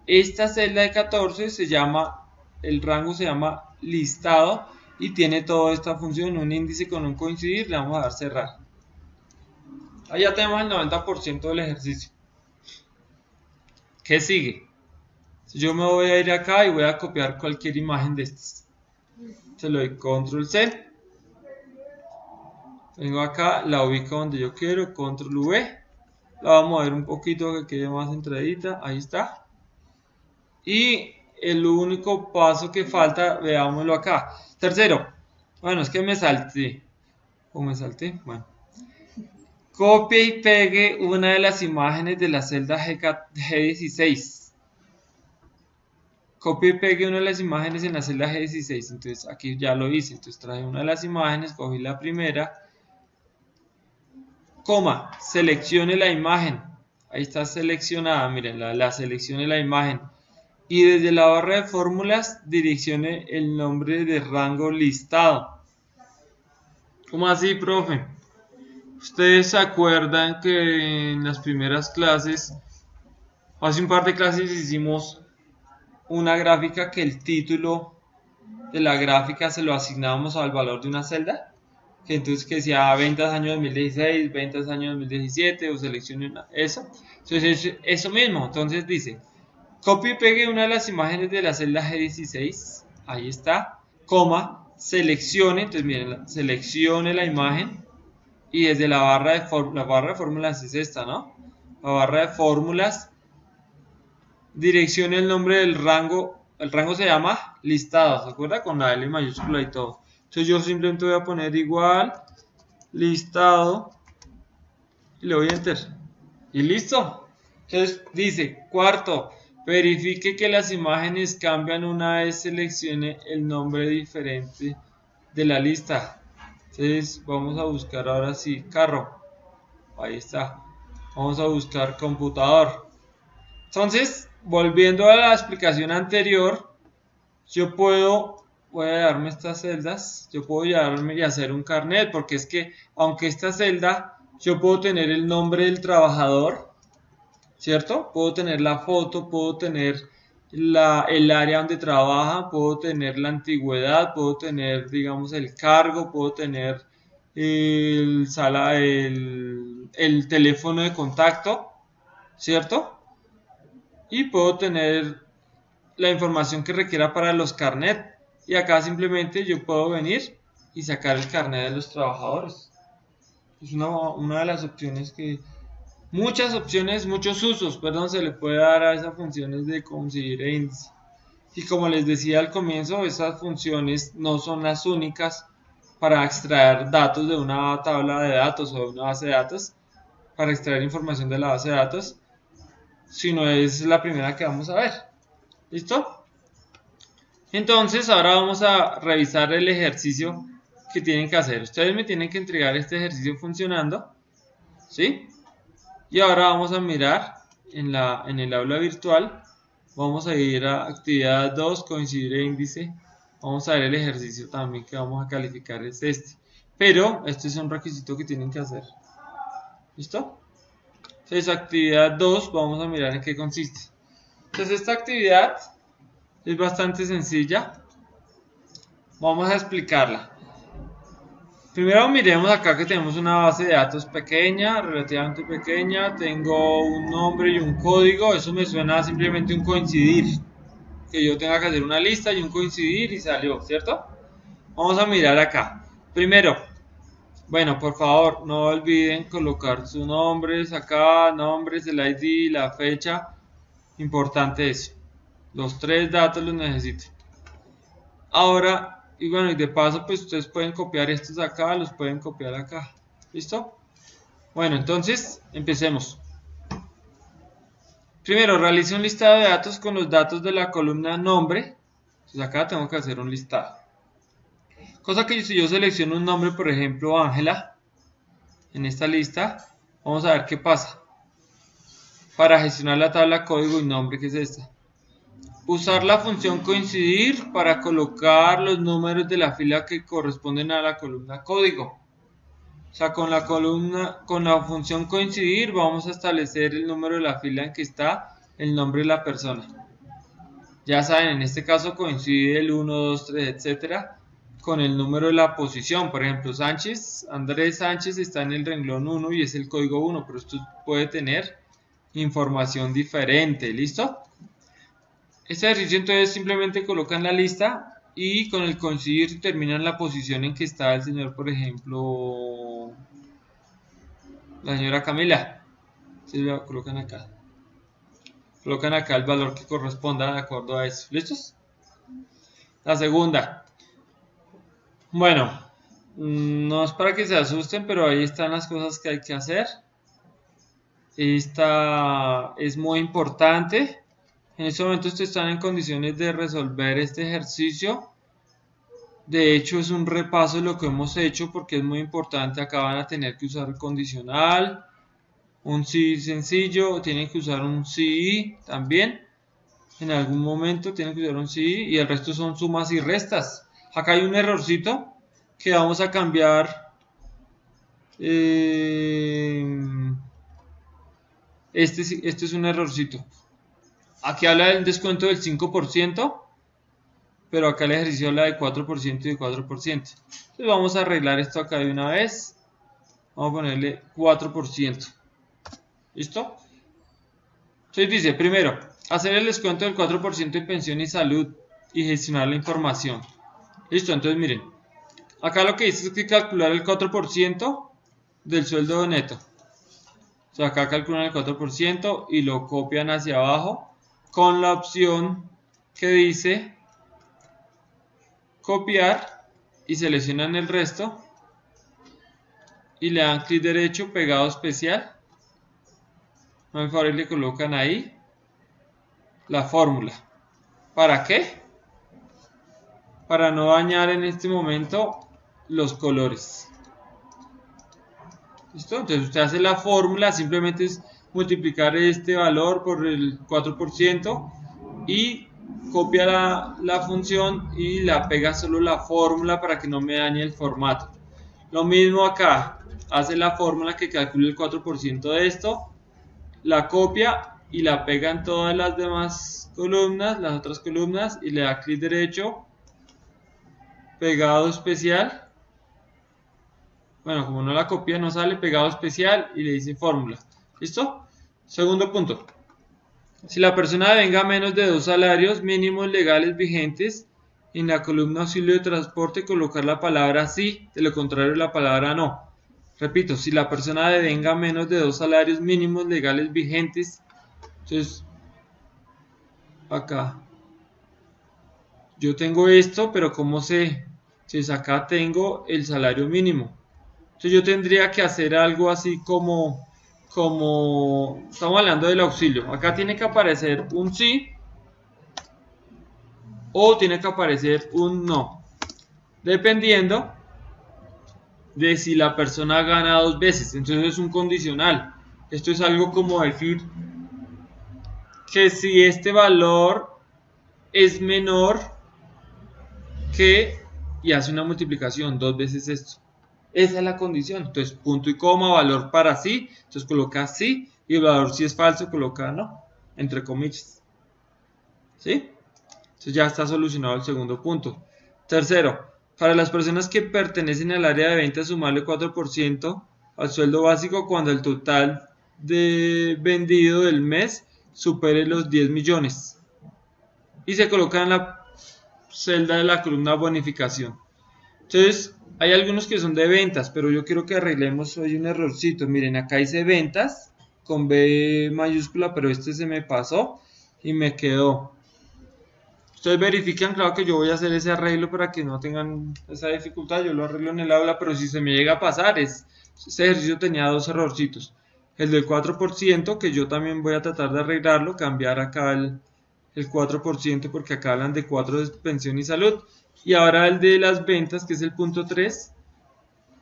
Esta celda de 14 se llama, el rango se llama listado y tiene toda esta función, un índice con un coincidir. Le vamos a dar cerrar. Ahí ya tenemos el 90% del ejercicio. ¿Qué sigue? Yo me voy a ir acá y voy a copiar cualquier imagen de estas. Se lo doy control C. Vengo acá, la ubico donde yo quiero, control V. La vamos a mover un poquito que quede más entradita. Ahí está. Y el único paso que falta, veámoslo acá. Tercero. Bueno, es que me salté. ¿O me salté? Bueno. Copie y pegue una de las imágenes de la celda G16. Copie y pegue una de las imágenes en la celda G16. Entonces aquí ya lo hice. Entonces traje una de las imágenes, cogí la primera. Coma, seleccione la imagen. Ahí está seleccionada, miren, la seleccione la imagen. Y desde la barra de fórmulas direccione el nombre de rango listado. ¿Cómo así, profe? Ustedes se acuerdan que en las primeras clases, hace un par de clases hicimos una gráfica que el título de la gráfica se lo asignábamos al valor de una celda. Que entonces que decía ventas año 2016, ventas año 2017 o seleccione eso. Entonces eso mismo, entonces dice, copie y pegue una de las imágenes de la celda G16 ahí está, coma, seleccione, entonces miren, seleccione la imagen y desde la barra de fórmulas es esta, ¿no? La barra de fórmulas, direccione el nombre del rango, el rango se llama listado, ¿se acuerda? Con la L mayúscula y todo. Entonces yo simplemente voy a poner igual, listado, y le doy enter, y listo. Entonces dice, cuarto, verifique que las imágenes cambian una vez seleccione el nombre diferente de la lista. Entonces vamos a buscar ahora sí carro. Ahí está. Vamos a buscar computador. Entonces, volviendo a la explicación anterior, voy a darme estas celdas, yo puedo llevarme y hacer un carnet, porque es que aunque esta celda, yo puedo tener el nombre del trabajador, ¿cierto? Puedo tener la foto, puedo tener el área donde trabaja, puedo tener la antigüedad, puedo tener, digamos, el cargo, puedo tener el teléfono de contacto, ¿cierto? Y puedo tener la información que requiera para los carnet. Y acá simplemente yo puedo venir y sacar el carnet de los trabajadores. Es una de las opciones que... Muchas opciones, muchos usos, perdón, se le puede dar a esas funciones de conseguir e índice. Y como les decía al comienzo, esas funciones no son las únicas para extraer datos de una tabla de datos o de una base de datos, para extraer información de la base de datos, sino es la primera que vamos a ver. ¿Listo? Entonces ahora vamos a revisar el ejercicio que tienen que hacer. Ustedes me tienen que entregar este ejercicio funcionando, ¿sí? Y ahora vamos a mirar en el aula virtual, vamos a ir a actividad 2, coincidir e índice. Vamos a ver el ejercicio también que vamos a calificar, es este. Pero este es un requisito que tienen que hacer. ¿Listo? Entonces actividad 2, vamos a mirar en qué consiste. Entonces esta actividad es bastante sencilla. Vamos a explicarla. Primero miremos acá que tenemos una base de datos pequeña, relativamente pequeña. Tengo un nombre y un código. Eso me suena a simplemente un coincidir. Que yo tenga que hacer una lista y un coincidir y salió, ¿cierto? Vamos a mirar acá. Primero, bueno, por favor, no olviden colocar sus nombres acá, nombres, el ID, la fecha. Importante eso. Los 3 datos los necesito. Ahora... Y bueno, y de paso, pues ustedes pueden copiar estos acá, los pueden copiar acá. ¿Listo? Bueno, entonces, empecemos. Primero, realice un listado de datos con los datos de la columna nombre. Entonces acá tengo que hacer un listado. Cosa que si yo selecciono un nombre, por ejemplo, Ángela, en esta lista, vamos a ver qué pasa. Para gestionar la tabla código y nombre, que es esta. Usar la función coincidir para colocar los números de la fila que corresponden a la columna código. O sea, con la función coincidir vamos a establecer el número de la fila en que está el nombre de la persona. Ya saben, en este caso coincide el 1, 2, 3, etcétera, con el número de la posición. Por ejemplo, Andrés Sánchez está en el renglón 1 y es el código 1, pero esto puede tener información diferente. ¿Listo? Este ejercicio entonces simplemente colocan la lista y con el coincidir terminan la posición en que está el señor, por ejemplo, la señora Camila. Entonces lo colocan acá. Colocan acá el valor que corresponda de acuerdo a eso. ¿Listos? La segunda. Bueno, no es para que se asusten, pero ahí están las cosas que hay que hacer. Esta es muy importante. En este momento ustedes están en condiciones de resolver este ejercicio. De hecho es un repaso de lo que hemos hecho porque es muy importante. Acá van a tener que usar el condicional, un si sencillo, tienen que usar un si también. En algún momento tienen que usar un si y el resto son sumas y restas. Acá hay un errorcito que vamos a cambiar. Este es un errorcito. Aquí habla del descuento del 5%, pero acá el ejercicio habla de 4% y de 4%. Entonces vamos a arreglar esto acá de una vez. Vamos a ponerle 4%. ¿Listo? Entonces dice, primero, hacer el descuento del 4% en pensión y salud y gestionar la información. Listo, entonces miren, acá lo que dice es que calcular el 4% del sueldo neto. O sea, acá calculan el 4% y lo copian hacia abajo con la opción que dice copiar y seleccionan el resto y le dan clic derecho, pegado especial. Por favor, le colocan ahí la fórmula. ¿Para qué? Para no dañar en este momento los colores. ¿Listo? Entonces usted hace la fórmula, simplemente es multiplicar este valor por el 4% y copia la función y la pega solo la fórmula para que no me dañe el formato. Lo mismo acá, hace la fórmula que calcule el 4% de esto, la copia y la pega en todas las demás columnas, las otras columnas, y le da clic derecho, pegado especial. Bueno, como no la copia, no sale, pegado especial y le dice fórmula. ¿Listo? Segundo punto. Si la persona devenga menos de 2 salarios mínimos legales vigentes, en la columna auxilio de transporte colocar la palabra sí, de lo contrario la palabra no. Repito, si la persona devenga menos de 2 salarios mínimos legales vigentes, entonces acá yo tengo esto, pero ¿cómo sé? Entonces acá tengo el salario mínimo. Entonces yo tendría que hacer algo así como estamos hablando del auxilio. Acá tiene que aparecer un sí o tiene que aparecer un no. Dependiendo de si la persona gana 2 veces. Entonces es un condicional. Esto es algo como decir que si este valor es menor que, y hace una multiplicación 2 veces esto. Esa es la condición. Entonces punto y coma, valor para sí, entonces coloca sí, y el valor si es falso coloca no, entre comillas. ¿Sí? Entonces ya está solucionado el segundo punto. Tercero, para las personas que pertenecen al área de ventas, sumarle 4% al sueldo básico cuando el total de vendido del mes supere los 10 millones. Y se coloca en la celda de la columna bonificación. Entonces, hay algunos que son de ventas, pero yo quiero que arreglemos hoy un errorcito. Miren, acá hice ventas con B mayúscula, pero este se me pasó y me quedó. Ustedes verifican, claro que yo voy a hacer ese arreglo para que no tengan esa dificultad. Yo lo arreglo en el aula, pero si se me llega a pasar, este ejercicio tenía 2 errorcitos. El del 4%, que yo también voy a tratar de arreglarlo, cambiar acá el 4%, porque acá hablan de 4 de pensión y salud. Y ahora el de las ventas, que es el punto 3.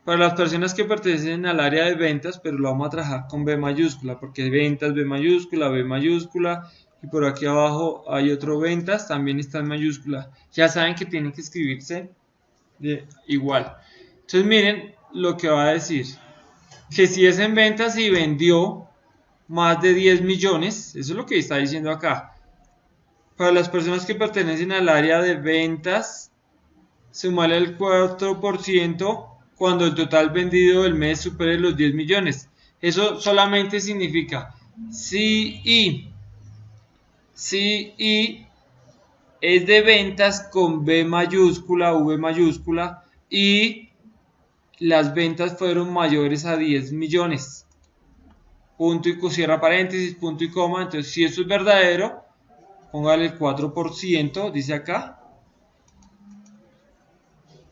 Para las personas que pertenecen al área de ventas, pero lo vamos a trabajar con B mayúscula, porque ventas, B mayúscula, y por aquí abajo hay otro ventas, también está en mayúscula. Ya saben que tienen que escribirse igual. Entonces miren lo que va a decir. Que si es en ventas y vendió más de 10 millones, eso es lo que está diciendo acá. Para las personas que pertenecen al área de ventas, sumarle el 4% cuando el total vendido del mes supere los 10 millones. Eso solamente significa si y es de ventas con B mayúscula, V mayúscula y las ventas fueron mayores a 10 millones. Punto y cierra paréntesis, punto y coma. Entonces, si eso es verdadero, póngale el 4%, dice acá,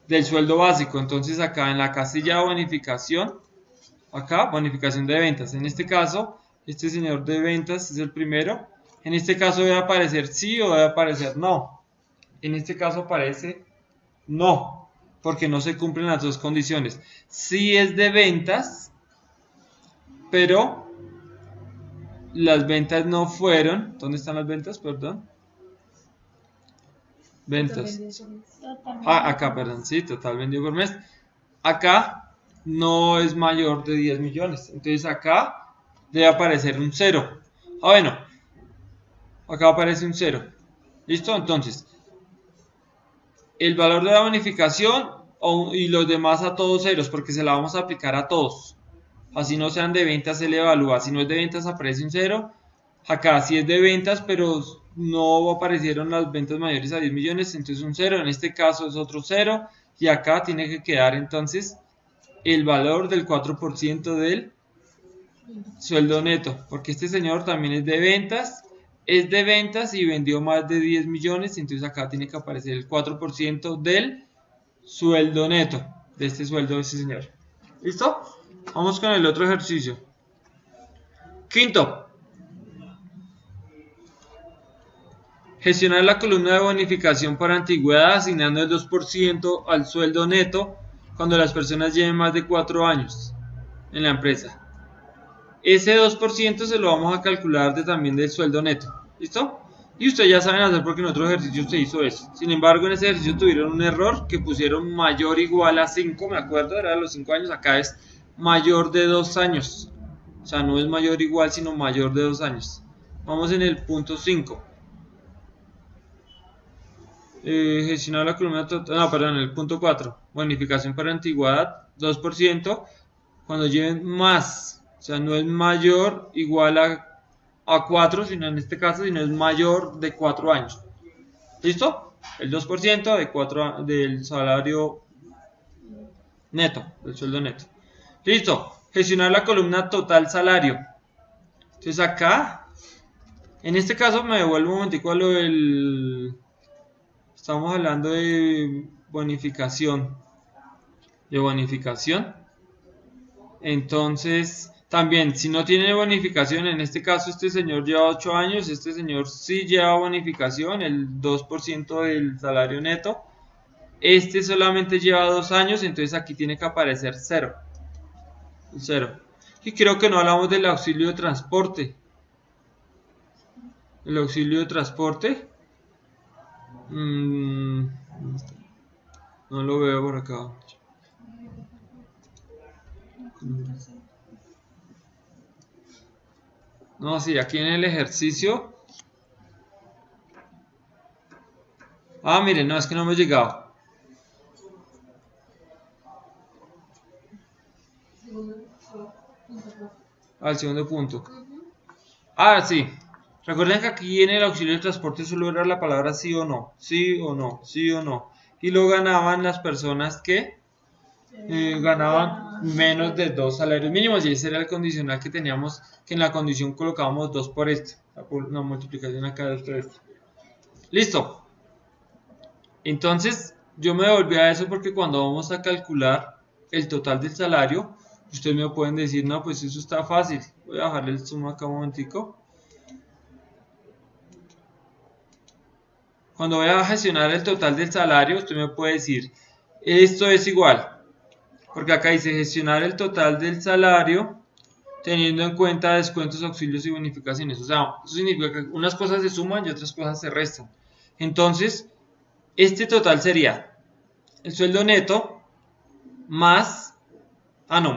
del sueldo básico. Entonces acá en la casilla de bonificación, acá bonificación de ventas, en este caso este señor de ventas es el primero. En este caso debe aparecer sí o debe aparecer no. En este caso aparece no, porque no se cumplen las dos condiciones. Sí es de ventas, pero las ventas no fueron. ¿Dónde están las ventas? Perdón. Ventas. Acá, perdón, sí, total vendido por mes. Acá no es mayor de 10 millones. Entonces acá debe aparecer un 0. Bueno, acá aparece un 0. ¿Listo? Entonces, el valor de la bonificación y los demás a todos ceros, porque se la vamos a aplicar a todos. Así no sean de ventas, se le evalúa. Si no es de ventas, aparece un 0. Acá sí es de ventas, pero no aparecieron las ventas mayores a 10 millones, entonces un 0, en este caso es otro 0, y acá tiene que quedar entonces el valor del 4% del sueldo neto, porque este señor también es de ventas y vendió más de 10 millones, entonces acá tiene que aparecer el 4% del sueldo neto, de este sueldo de este señor. ¿Listo? Vamos con el otro ejercicio. Quinto. Gestionar la columna de bonificación por antigüedad asignando el 2% al sueldo neto cuando las personas lleven más de 4 años en la empresa. Ese 2% se lo vamos a calcular también del sueldo neto. ¿Listo? Y ustedes ya saben hacer porque en otro ejercicio se hizo eso. Sin embargo, en ese ejercicio tuvieron un error que pusieron mayor o igual a 5, me acuerdo, era de los 5 años. Acá es mayor de 2 años. O sea, no es mayor o igual, sino mayor de 2 años. Vamos en el punto 5. Gestionar la columna total, no, perdón, el punto 4, bonificación por antigüedad, 2%, cuando lleven más, o sea, no es mayor igual a 4, sino en este caso, sino es mayor de 4 años. ¿Listo? El 2% del salario neto, del sueldo neto. Listo, gestionar la columna total salario. Entonces acá, en este caso me devuelvo un momentico a lo del... Estamos hablando de bonificación. Entonces, también, si no tiene bonificación, en este caso este señor lleva 8 años, este señor sí lleva bonificación, el 2% del salario neto. Este solamente lleva 2 años, entonces aquí tiene que aparecer 0. 0. Y creo que no hablamos del auxilio de transporte. El auxilio de transporte. No lo veo por acá. No, sí, aquí en el ejercicio. Ah, miren, no, es que no hemos llegado. Al segundo punto. Ah, sí. Recuerden que aquí en el auxilio de transporte solo era la palabra sí o no. Sí o no, sí o no. Y lo ganaban las personas que ganaban menos de 2 salarios mínimos. Y ese era el condicional que teníamos, que en la condición colocábamos 2 por este. Una multiplicación acá de 2 por este. Listo. Entonces, yo me devolví a eso porque cuando vamos a calcular el total del salario, ustedes me pueden decir, no, pues eso está fácil. Voy a bajarle el zoom acá un momentico. Cuando voy a gestionar el total del salario, usted me puede decir, esto es igual. Porque acá dice gestionar el total del salario teniendo en cuenta descuentos, auxilios y bonificaciones. O sea, eso significa que unas cosas se suman y otras cosas se restan. Entonces, este total sería el sueldo neto más,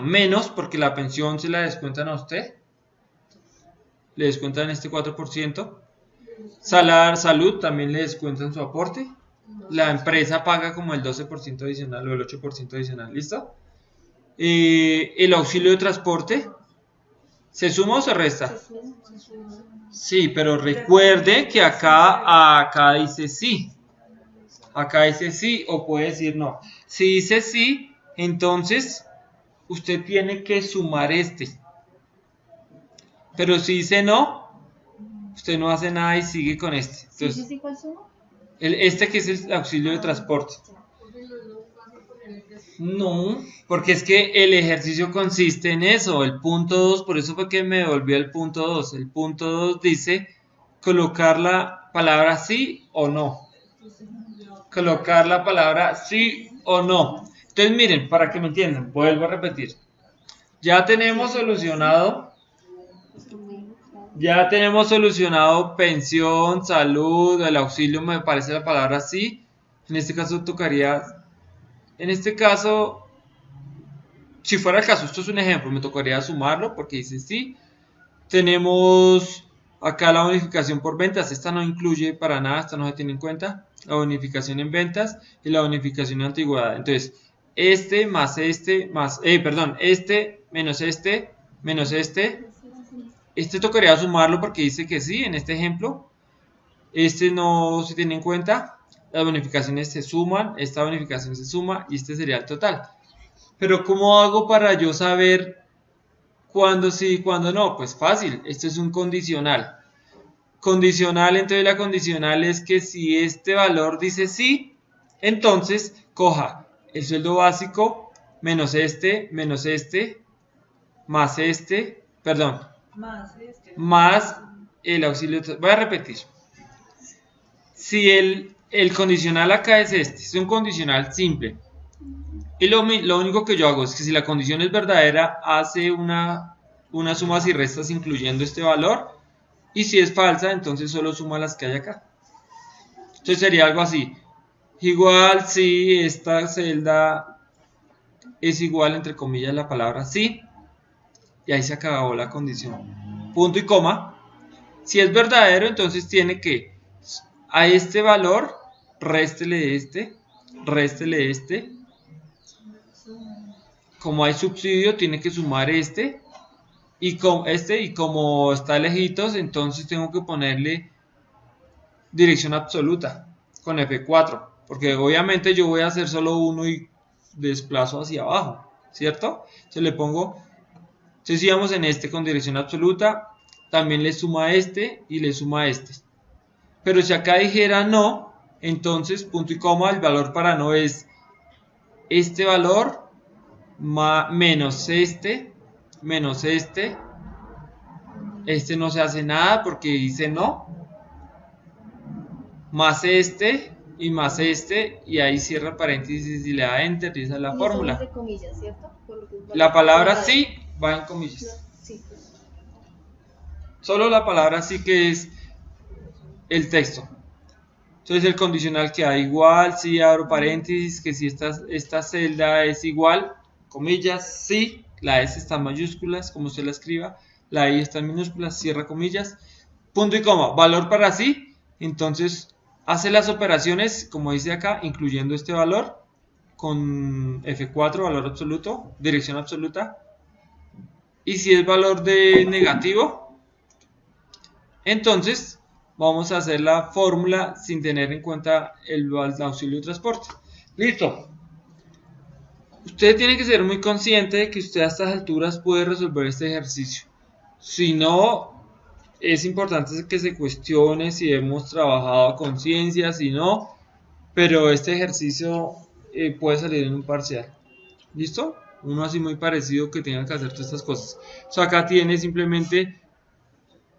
menos, porque la pensión se la descuentan a usted. Le descuentan este 4%. Salud también le descuentan su aporte. La empresa paga como el 12% adicional o el 8% adicional. ¿Listo? El auxilio de transporte, ¿se suma o se resta? Sí, pero recuerde que acá dice sí. Acá dice sí o puede decir no. Si dice sí, entonces usted tiene que sumar este. Pero si dice no, usted no hace nada y sigue con este. Entonces, ¿Sí, cuál suma? Este que es el auxilio de transporte. No, porque es que el ejercicio consiste en eso, el punto 2, por eso fue que me devolvió el punto 2. El punto 2 dice colocar la palabra sí o no. Colocar la palabra sí o no. Entonces miren, para que me entiendan, vuelvo a repetir. Ya tenemos solucionado pensión, salud, el auxilio, me parece la palabra sí. En este caso tocaría... En este caso, si fuera el caso, esto es un ejemplo, me tocaría sumarlo porque dice sí. Tenemos acá la bonificación por ventas, esta no incluye para nada, esta no se tiene en cuenta. La bonificación en ventas y la bonificación en antigüedad. Entonces, este menos este tocaría sumarlo porque dice que sí en este ejemplo. este no se tiene en cuenta, las bonificaciones se suman, esta bonificación se suma y este sería el total. Pero ¿cómo hago para yo saber cuándo sí y cuándo no? Pues fácil, esto es un condicional. Condicional, entonces la condicional es que si este valor dice sí, entonces coja el sueldo básico menos este, más este, perdón, más el auxilio. Voy a repetir. Si el condicional acá es este, es un condicional simple. Y lo único que yo hago es que si la condición es verdadera, hace una sumas y restas incluyendo este valor. Y si es falsa, entonces solo suma las que hay acá. Entonces sería algo así. Igual si esta celda es igual, entre comillas, la palabra sí. Y ahí se acabó la condición. Punto y coma. Si es verdadero, entonces tiene que a este valor, réstele este. Como hay subsidio, tiene que sumar este. Y como está lejitos, entonces tengo que ponerle dirección absoluta con F4, porque obviamente yo voy a hacer solo uno y desplazo hacia abajo, ¿cierto? Entonces le pongo, entonces íbamos en este con dirección absoluta, también le suma este y le suma este. Pero si acá dijera no, entonces punto y coma, el valor para no es este valor menos este no se hace nada porque dice no, más este y más este, y ahí cierra paréntesis y le da enter y esa es la fórmula. De comillas, ¿cierto? La palabra sí va en comillas. Sí. Solo la palabra sí que es el texto. Entonces el condicional queda igual, si abro paréntesis, que si esta celda es igual, comillas, sí, la S está en mayúsculas, como usted la escriba, la I está en minúsculas, cierra comillas, punto y coma, valor para sí, entonces hace las operaciones, como dice acá, incluyendo este valor, con F4, valor absoluto, dirección absoluta, y si es valor de negativo, entonces vamos a hacer la fórmula sin tener en cuenta el auxilio de transporte. Listo. Usted tiene que ser muy consciente de que usted a estas alturas puede resolver este ejercicio. Si no, es importante que se cuestione si hemos trabajado a conciencia, si no, pero este ejercicio puede salir en un parcial. ¿Listo? Uno así muy parecido que tenga que hacer todas estas cosas. O sea, acá tiene simplemente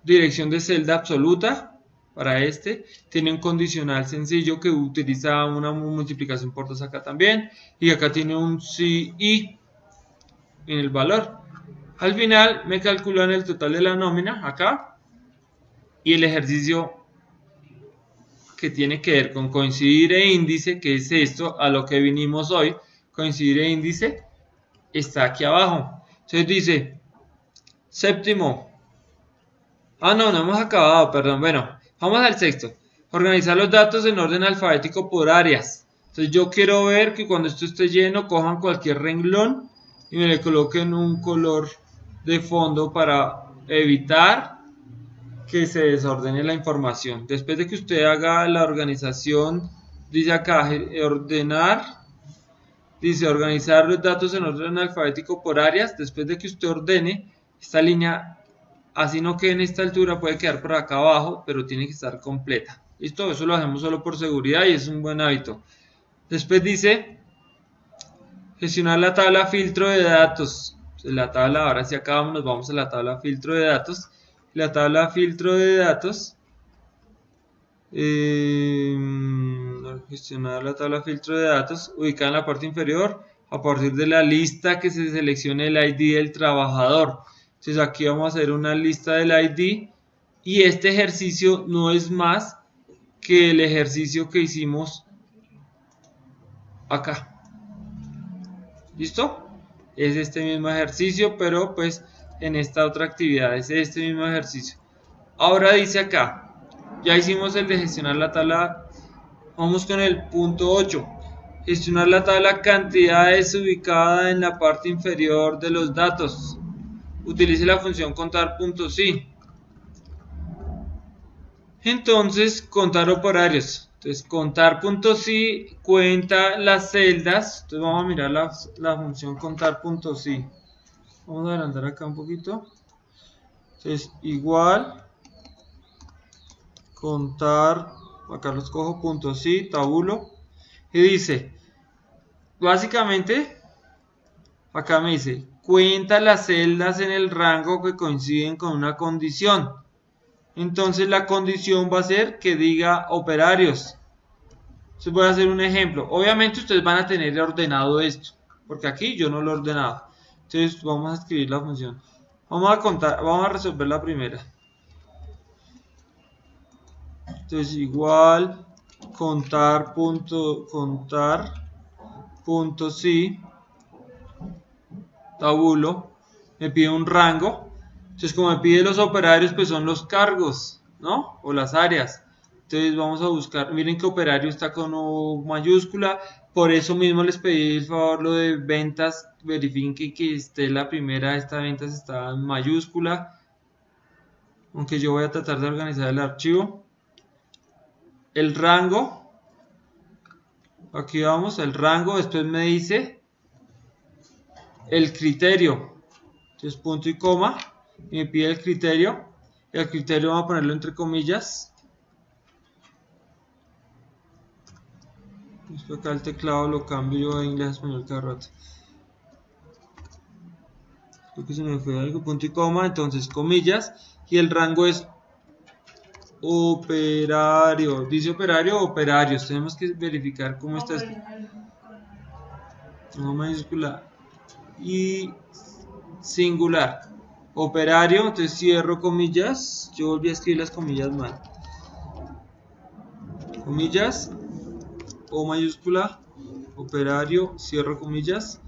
dirección de celda absoluta. Para este, tiene un condicional sencillo que utiliza una multiplicación por 2 acá también, y acá tiene un sí y en el valor. Al final me calculan el total de la nómina acá, y el ejercicio que tiene que ver con coincidir e índice, que es esto a lo que vinimos hoy, coincidir e índice, está aquí abajo. Entonces dice, séptimo, no hemos acabado, perdón, bueno. Vamos al sexto. Organizar los datos en orden alfabético por áreas. Entonces yo quiero ver que cuando esto esté lleno cojan cualquier renglón y me le coloquen un color de fondo para evitar que se desordene la información. Después de que usted haga la organización, dice acá ordenar, dice organizar los datos en orden alfabético por áreas. Después de que usted ordene esta línea, así no quede en esta altura, puede quedar por acá abajo, pero tiene que estar completa. ¿Listo? Eso lo hacemos solo por seguridad y es un buen hábito. Después dice, gestionar la tabla filtro de datos. La tabla, ahora si acabamos, nos vamos a la tabla filtro de datos. La tabla filtro de datos. Gestionar la tabla filtro de datos, ubicada en la parte inferior, a partir de la lista que se seleccione el ID del trabajador. Entonces aquí vamos a hacer una lista del ID y este ejercicio no es más que el ejercicio que hicimos acá. ¿Listo? Es este mismo ejercicio, pero pues en esta otra actividad es este mismo ejercicio. Ahora dice acá, ya hicimos el de gestionar la tabla, vamos con el punto 8. Gestionar la tabla cantidades ubicada en la parte inferior de los datos. Utilice la función contar puntos sí. Entonces, contar operarios. Entonces, contar.si cuenta las celdas. Entonces, vamos a mirar la función contar.si. Vamos a adelantar acá un poquito. Entonces, igual contar, acá los cojo, .si, tabulo. Y dice, básicamente, acá me dice, cuenta las celdas en el rango que coinciden con una condición. Entonces la condición va a ser que diga operarios. Entonces voy a hacer un ejemplo. Obviamente ustedes van a tener ordenado esto, porque aquí yo no lo he ordenado. Entonces vamos a escribir la función. Vamos a contar, vamos a resolver la primera. Entonces igual contar.si tabulo, me pide un rango. Entonces como me pide los operarios, pues son los cargos, ¿no? O las áreas. Entonces vamos a buscar, miren que operario está con O mayúscula, por eso mismo les pedí el favor lo de ventas, verifiquen que esté la primera, esta ventas está en mayúscula, aunque yo voy a tratar de organizar el archivo. El rango, aquí vamos, el rango, después me dice el criterio, entonces punto y coma, y me pide el criterio, y el criterio vamos a ponerlo entre comillas. Después acá el teclado lo cambio a inglés a español cada rato. Creo que se me fue algo, punto y coma, entonces comillas, y el rango es operario, dice operario o operarios, tenemos que verificar cómo está esto. No mayúscula y singular. Operario, entonces cierro comillas, yo volví a escribir las comillas mal. Comillas, O mayúscula, operario, cierro comillas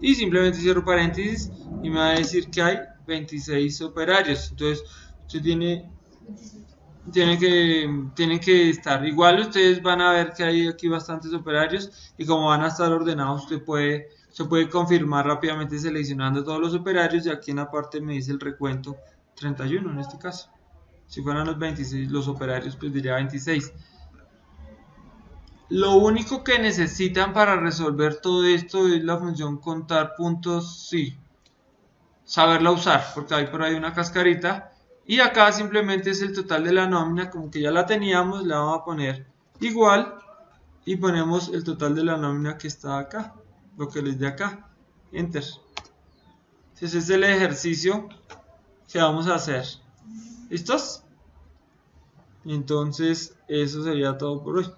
y simplemente cierro paréntesis y me va a decir que hay 26 operarios. Entonces usted tienen que estar igual, ustedes van a ver que hay aquí bastantes operarios y como van a estar ordenados se puede confirmar rápidamente seleccionando todos los operarios y aquí en la parte me dice el recuento 31 en este caso. Si fueran los 26 los operarios pues diría 26. Lo único que necesitan para resolver todo esto es la función contar.si. Saberla usar, porque hay por ahí una cascarita. Y acá simplemente es el total de la nómina, como que ya la teníamos, la vamos a poner igual. Y ponemos el total de la nómina que está acá, lo que les dé acá. Enter. Ese es el ejercicio que vamos a hacer. ¿Listos? Entonces, eso sería todo por hoy.